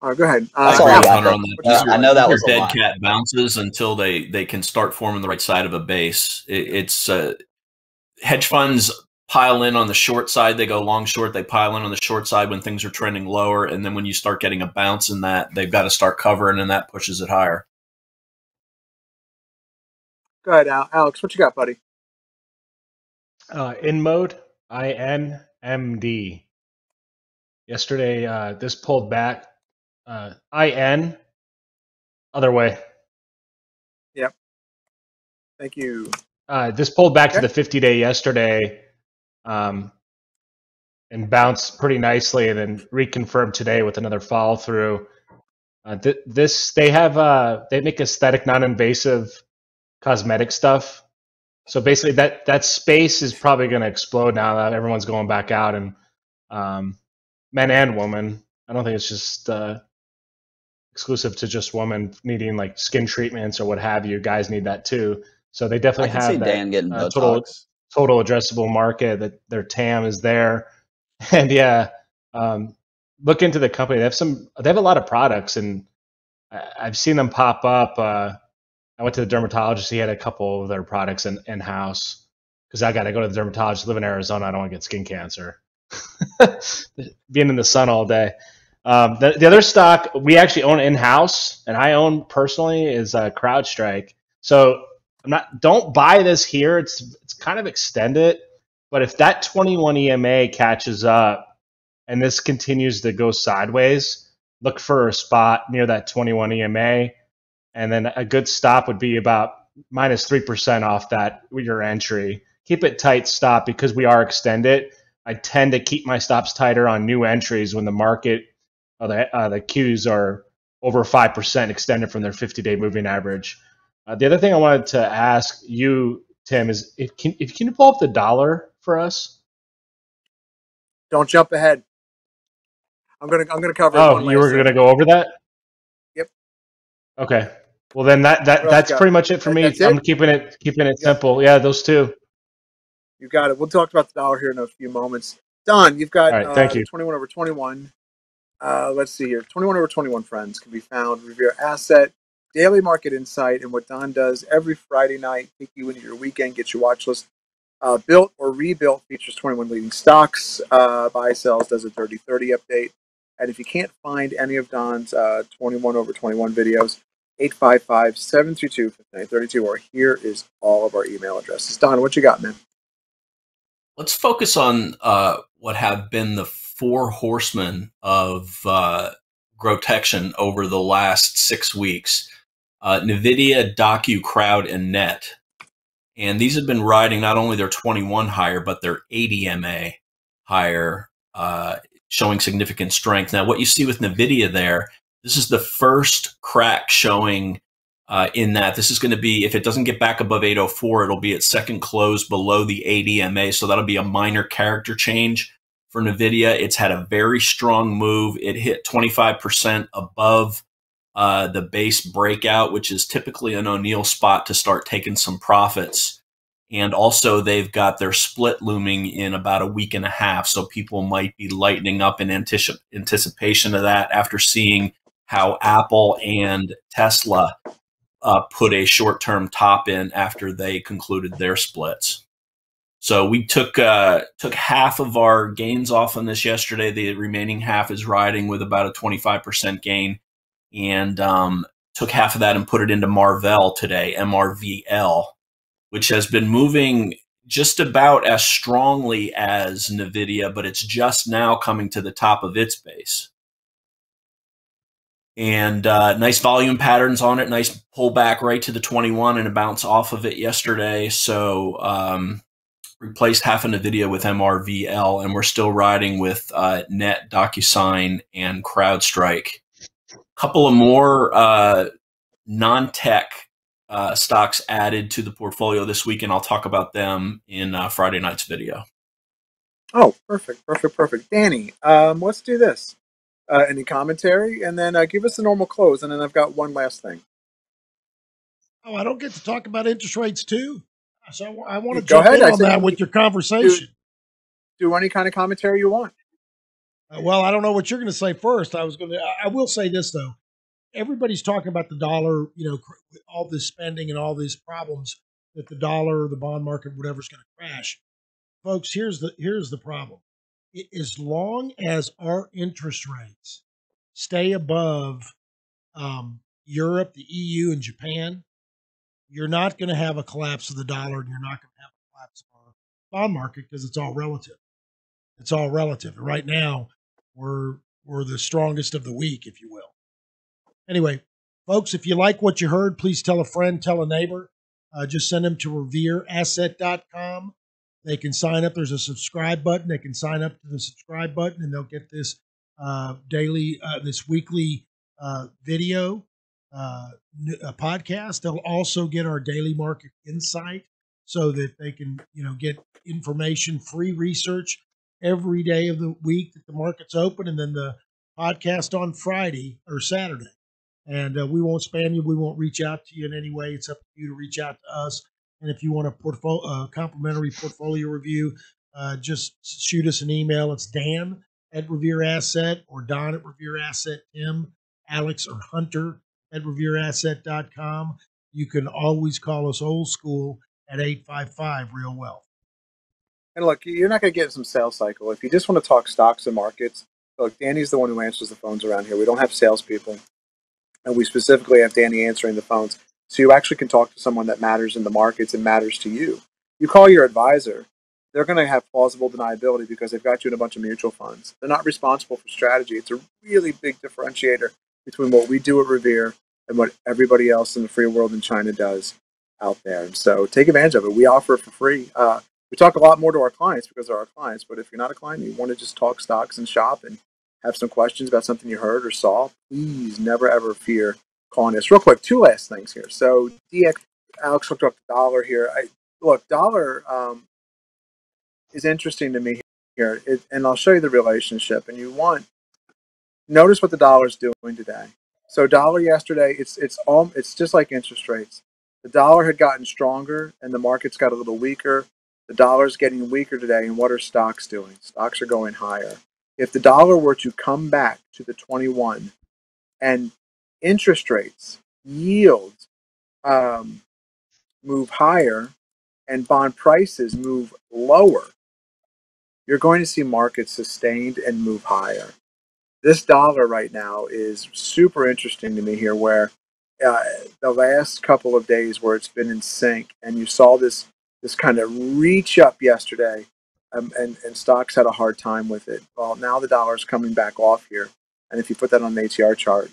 All right, go ahead. I know that was dead cat bounces until they can start forming the right side of a base. It's hedge funds pile in on the short side. They go long short. They pile in on the short side when things are trending lower. And then when you start getting a bounce in that, they've got to start covering, and that pushes it higher. Go ahead, Alex. What you got, buddy? In mode, INMD. Yesterday, this pulled back. IN, other way. Yep. Thank you. This pulled back to the 50-day yesterday, and bounced pretty nicely, and then reconfirmed today with another follow through. They make aesthetic, non-invasive cosmetic stuff. So basically, that space is probably going to explode now that everyone's going back out, and men and women. I don't think it's just exclusive to just women needing like skin treatments or what have you. Guys need that too. So they definitely have that total addressable market, that their TAM is there. And look into the company. They have a lot of products, and I've seen them pop up. I went to the dermatologist. He had a couple of their products in house, because I got to go to the dermatologist. Live in Arizona. I don't want to get skin cancer. Being in the sun all day. The other stock we actually own in house, and I own personally, is CrowdStrike. So don't buy this here. It's kind of extended, but if that 21 EMA catches up and this continues to go sideways, look for a spot near that 21 EMA, and then a good stop would be about minus 3% off that your entry. Keep it tight stop, because we are extended. I tend to keep my stops tighter on new entries when the market, the Qs are over 5% extended from their 50-day moving average. The other thing I wanted to ask you, Tim, is if you can pull up the dollar for us. Don't jump ahead. I'm gonna cover. Oh, you were gonna go over that? Yep. Okay. Well, then that's pretty much it for me. I'm keeping it simple. Yeah, those two. You got it. We'll talk about the dollar here in a few moments. Don, you've got all right, thank you. 21 over 21. Let's see here. 21 over 21 friends can be found. Revere Asset, Daily Market Insight, and what Don does every Friday night, take you into your weekend, get your watch list built or rebuilt, features 21 leading stocks, buy, sells, does a 30-30 update. And if you can't find any of Don's 21 over 21 videos, 855-732-5932, or here is all of our email addresses. Don, what you got, man? Let's focus on what have been the 4 horsemen of Grotection over the last 6 weeks. NVIDIA, Docu, Crowd, and Net. And these have been riding not only their 21 higher, but their 80 MA higher, showing significant strength. Now, what you see with NVIDIA there, this is the first crack showing in that. This is going to be, if it doesn't get back above 804, it'll be at second close below the 80 MA. So that'll be a minor character change for NVIDIA. It's had a very strong move. It hit 25% above the base breakout, which is typically an O'Neill spot to start taking some profits. And also they've got their split looming in about a week and a half. So people might be lightening up in anticipation of that after seeing how Apple and Tesla put a short-term top in after they concluded their splits. So we took half of our gains off on this yesterday. The remaining half is riding with about a 25% gain, and took half of that and put it into Marvell today, MRVL, which has been moving just about as strongly as NVIDIA, but it's just now coming to the top of its base. And nice volume patterns on it, nice pullback right to the 21 and a bounce off of it yesterday. So replaced half of NVIDIA with MRVL, and we're still riding with Net, DocuSign, and CrowdStrike. A couple of more non-tech stocks added to the portfolio this week, and I'll talk about them in Friday night's video. Oh, perfect. Danny, let's do this. Any commentary, and then give us a normal close, and then I've got one last thing. Oh, I don't get to talk about interest rates too? So I want to jump in on that with your conversation. Do any kind of commentary you want. Well, I don't know what you're going to say first. I will say this, though. Everybody's talking about the dollar, all this spending and all these problems that the dollar, the bond market, whatever's going to crash. Folks, here's the problem. As long as our interest rates stay above Europe, the EU, and Japan, you're not going to have a collapse of the dollar, and you're not going to have a collapse of our bond market because it's all relative. It's all relative. And right now, we're the strongest of the week, if you will. Anyway, folks, if you like what you heard, please tell a friend, tell a neighbor. Just send them to revereasset.com. They can sign up. There's a subscribe button. They can sign up to the subscribe button, and they'll get this this weekly video podcast. They'll also get our daily market insight so that they can, get information, free research every day of the week that the market's open, and then the podcast on Friday or Saturday. And we won't spam you. We won't reach out to you in any way. It's up to you to reach out to us. And if you want a complimentary portfolio review, just shoot us an email. It's Dan at Revere Asset or Don at Revere Asset, Tim, Alex, or Hunter at revereasset.com. You can always call us old school at 855-REAL-WEALTH. And look, you're not going to get some sales cycle. If you just want to talk stocks and markets, look, Danny's the one who answers the phones around here. We don't have salespeople. And we specifically have Danny answering the phones. So you actually can talk to someone that matters in the markets and matters to you. You call your advisor, they're going to have plausible deniability because they've got you in a bunch of mutual funds. They're not responsible for strategy. It's a really big differentiator between what we do at Revere and what everybody else in the free world in China does out there. And so take advantage of it. We offer it for free. We talk a lot more to our clients because they're our clients. But if you're not a client, you want to just talk stocks and shop and have some questions about something you heard or saw, please never, ever fear calling this real quick. Two last things here. So Alex looked up the dollar here. Dollar is interesting to me here, and I'll show you the relationship. And notice what the dollar is doing today. So dollar yesterday, it's just like interest rates. The dollar had gotten stronger, and the markets got a little weaker. The dollar's getting weaker today, and what are stocks doing? Stocks are going higher. If the dollar were to come back to the 21, and interest rates, yields move higher, and bond prices move lower, you're going to see markets sustained and move higher. This dollar right now is super interesting to me here, where the last couple of days where it's been in sync, and you saw this kind of reach up yesterday, and stocks had a hard time with it. Well, now the dollar is coming back off here, and if you put that on the ATR chart,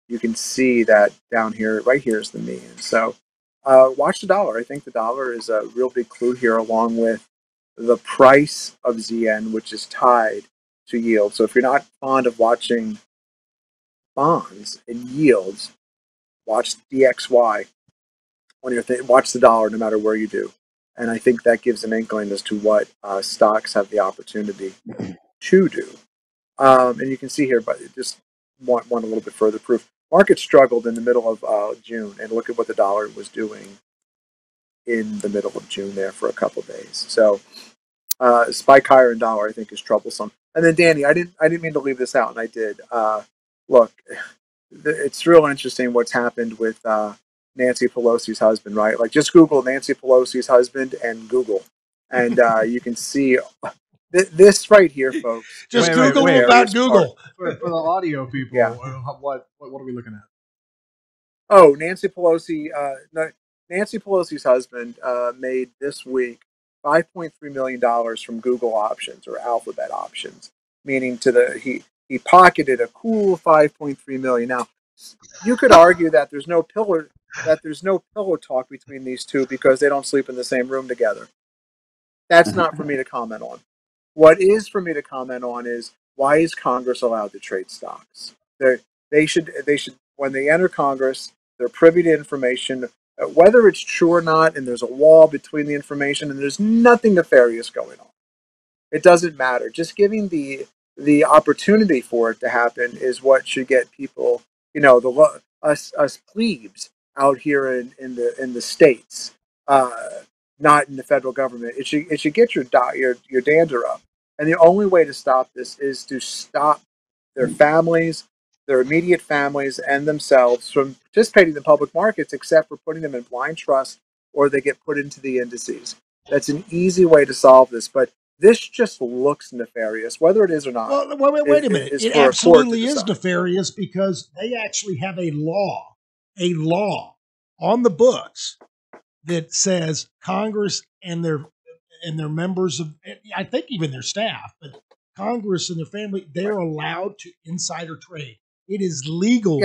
you can see that down here, right here is the median. So watch the dollar. I think the dollar is a real big clue here, along with the price of ZN, which is tied to yield. So if you're not fond of watching bonds and yields, watch DXY. When you're watch the dollar, no matter where you do. And I think that gives an inkling as to what stocks have the opportunity to do. And you can see here, but just want a little bit further proof. Market struggled in the middle of June, and look at what the dollar was doing in the middle of June there for a couple of days. So spike higher in dollar, I think, is troublesome. And then Danny, I didn't mean to leave this out, and I did. Look, it's real interesting what's happened with Nancy Pelosi's husband, right? Like, just Google Nancy Pelosi's husband and Google, and you can see this right here, folks. Just Google about Google. For the audio people, yeah. What are we looking at? Oh, Nancy Pelosi. Nancy Pelosi's husband made this week $5.3 million from Google options or Alphabet options, meaning he pocketed a cool $5.3 million. Now, you could argue that there's no pillow talk between these two because they don't sleep in the same room together. That's not for me to comment on. What is for me to comment on is, why is Congress allowed to trade stocks? They should when they enter Congress, they're privy to information, whether it's true or not, and there's a wall between the information, and there's nothing nefarious going on. It doesn't matter. Just giving the opportunity for it to happen is what should get people, us plebes out here in the states, not in the federal government. It should get your dander up. And the only way to stop this is to stop their families, their immediate families, and themselves from participating in the public markets, except for putting them in blind trust, or they get put into the indices. That's an easy way to solve this, but this just looks nefarious, whether it is or not. Well, wait a minute. It absolutely is nefarious, because they actually have a law on the books that says Congress and their members of, I think even their staff, but Congress and their family, they're allowed to insider trade. It is legal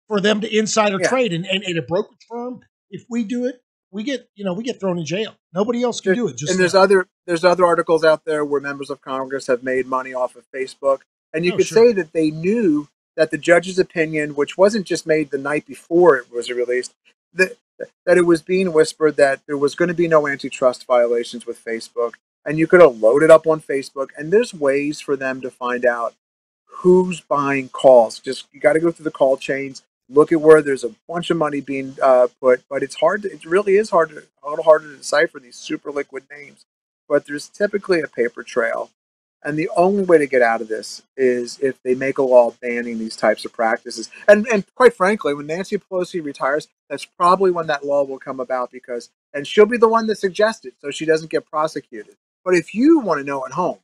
for them to insider trade. And a brokerage firm, if we do it, we get thrown in jail. Nobody else can do it. There's other articles out there where members of Congress have made money off of Facebook, and you could say that they knew that the judge's opinion, which wasn't just made the night before it was released, that it was being whispered that there was going to be no antitrust violations with Facebook, and you could have loaded up on Facebook, and there's ways for them to find out who's buying calls. Just, you got to go through the call chains, look at where there's a bunch of money being put, but it really is a little harder to decipher these super liquid names. But there's typically a paper trail. And the only way to get out of this is if they make a law banning these types of practices. And quite frankly, when Nancy Pelosi retires, that's probably when that law will come about, and she'll be the one that suggests it, so she doesn't get prosecuted. But if you want to know at home,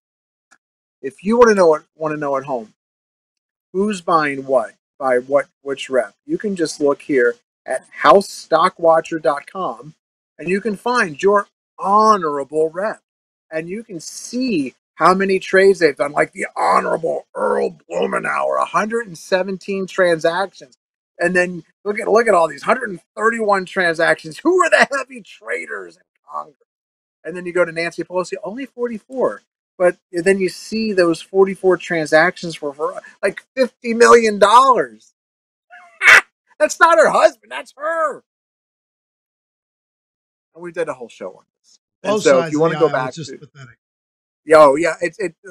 who's buying what, by which rep, you can just look here at housestockwatcher.com, and you can find your honorable rep, and you can see how many trades they've done, like the Honorable Earl Blumenauer, 117 transactions. And then look at all these 131 transactions. Who are the heavy traders in Congress? And then you go to Nancy Pelosi, only 44. But then you see those 44 transactions for like $50 million. That's not her husband. That's her. And we did a whole show on this. And Both so sides if you want to go back it's just pathetic. Yeah,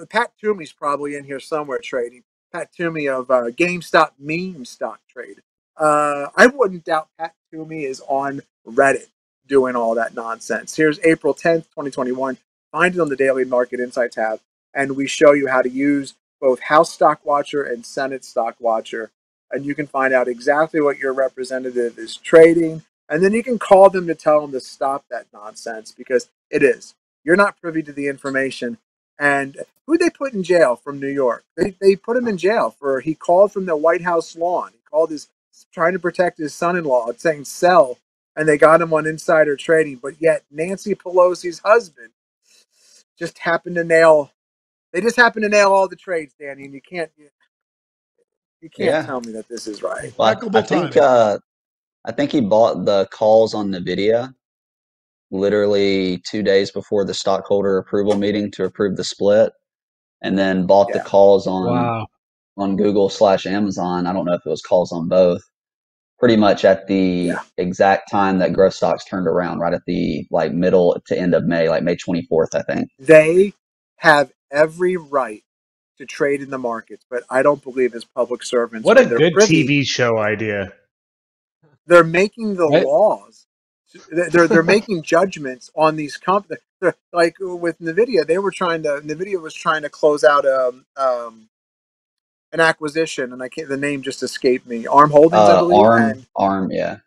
Pat Toomey's probably in here somewhere trading. Pat Toomey of GameStop meme stock trade. I wouldn't doubt Pat Toomey is on Reddit doing all that nonsense. Here's April 10th, 2021. Find it on the Daily Market Insight tab, and we show you how to use both House Stock Watcher and Senate Stock Watcher, and you can find out exactly what your representative is trading, and then you can call them to tell them to stop that nonsense, because it is. You're not privy to the information. And who they put in jail from New York? They put him in jail for, he called from the White House lawn. He called trying to protect his son-in-law, saying sell, and they got him on insider trading. But yet Nancy Pelosi's husband just happened to nail all the trades, Danny, and you can't tell me that this is right. I think he bought the calls on NVIDIA literally 2 days before the stockholder approval meeting to approve the split, and then bought the calls on Google/Amazon. I don't know if it was calls on both, pretty much at the exact time that growth stocks turned around, right at the middle to end of May, like May 24th, I think. They have every right to trade in the markets, but I don't believe as public servants. What a good TV show idea. They're making the laws. They're making judgments on these companies. Like with NVIDIA, NVIDIA was trying to close out an acquisition, and the name just escaped me. Arm Holdings, I believe. Arm, yeah.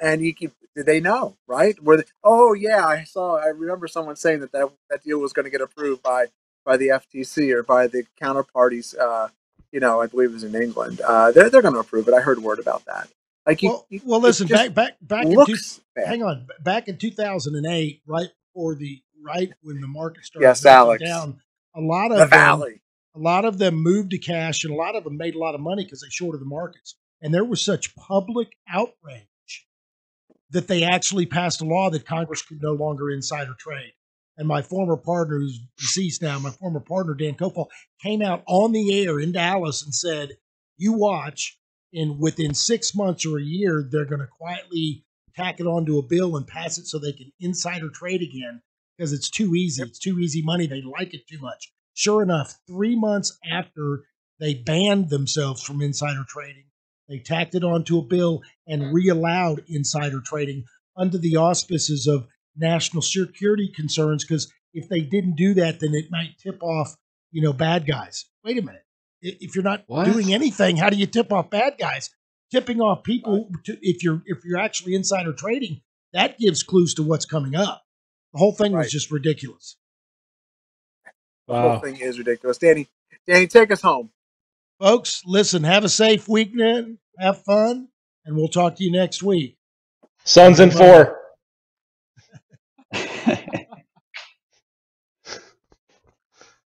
And they know, right? I remember someone saying that deal was going to get approved by the FTC or by the counterparties. I believe it was in England. They're going to approve it. I heard word about that. Listen, back in 2008, right when the market started down, a lot of them moved to cash, and a lot of them made a lot of money because they shorted the markets. And there was such public outrage that they actually passed a law that Congress could no longer insider trade. And my former partner, who's deceased now, Dan Kopel, came out on the air in Dallas and said, "You watch." And within 6 months or a year, they're going to quietly tack it onto a bill and pass it so they can insider trade again, because it's too easy. It's too easy money. They like it too much. Sure enough, 3 months after they banned themselves from insider trading, they tacked it onto a bill and re-allowed insider trading under the auspices of national security concerns, because if they didn't do that, then it might tip off, bad guys. Wait a minute. If you're not doing anything, how do you tip off bad guys? Tipping off people, if you're actually insider trading, that gives clues to what's coming up. The whole thing was just ridiculous. The whole thing is ridiculous. Danny, take us home. Folks, listen, have a safe weekend, have fun, and we'll talk to you next week. Suns in 4.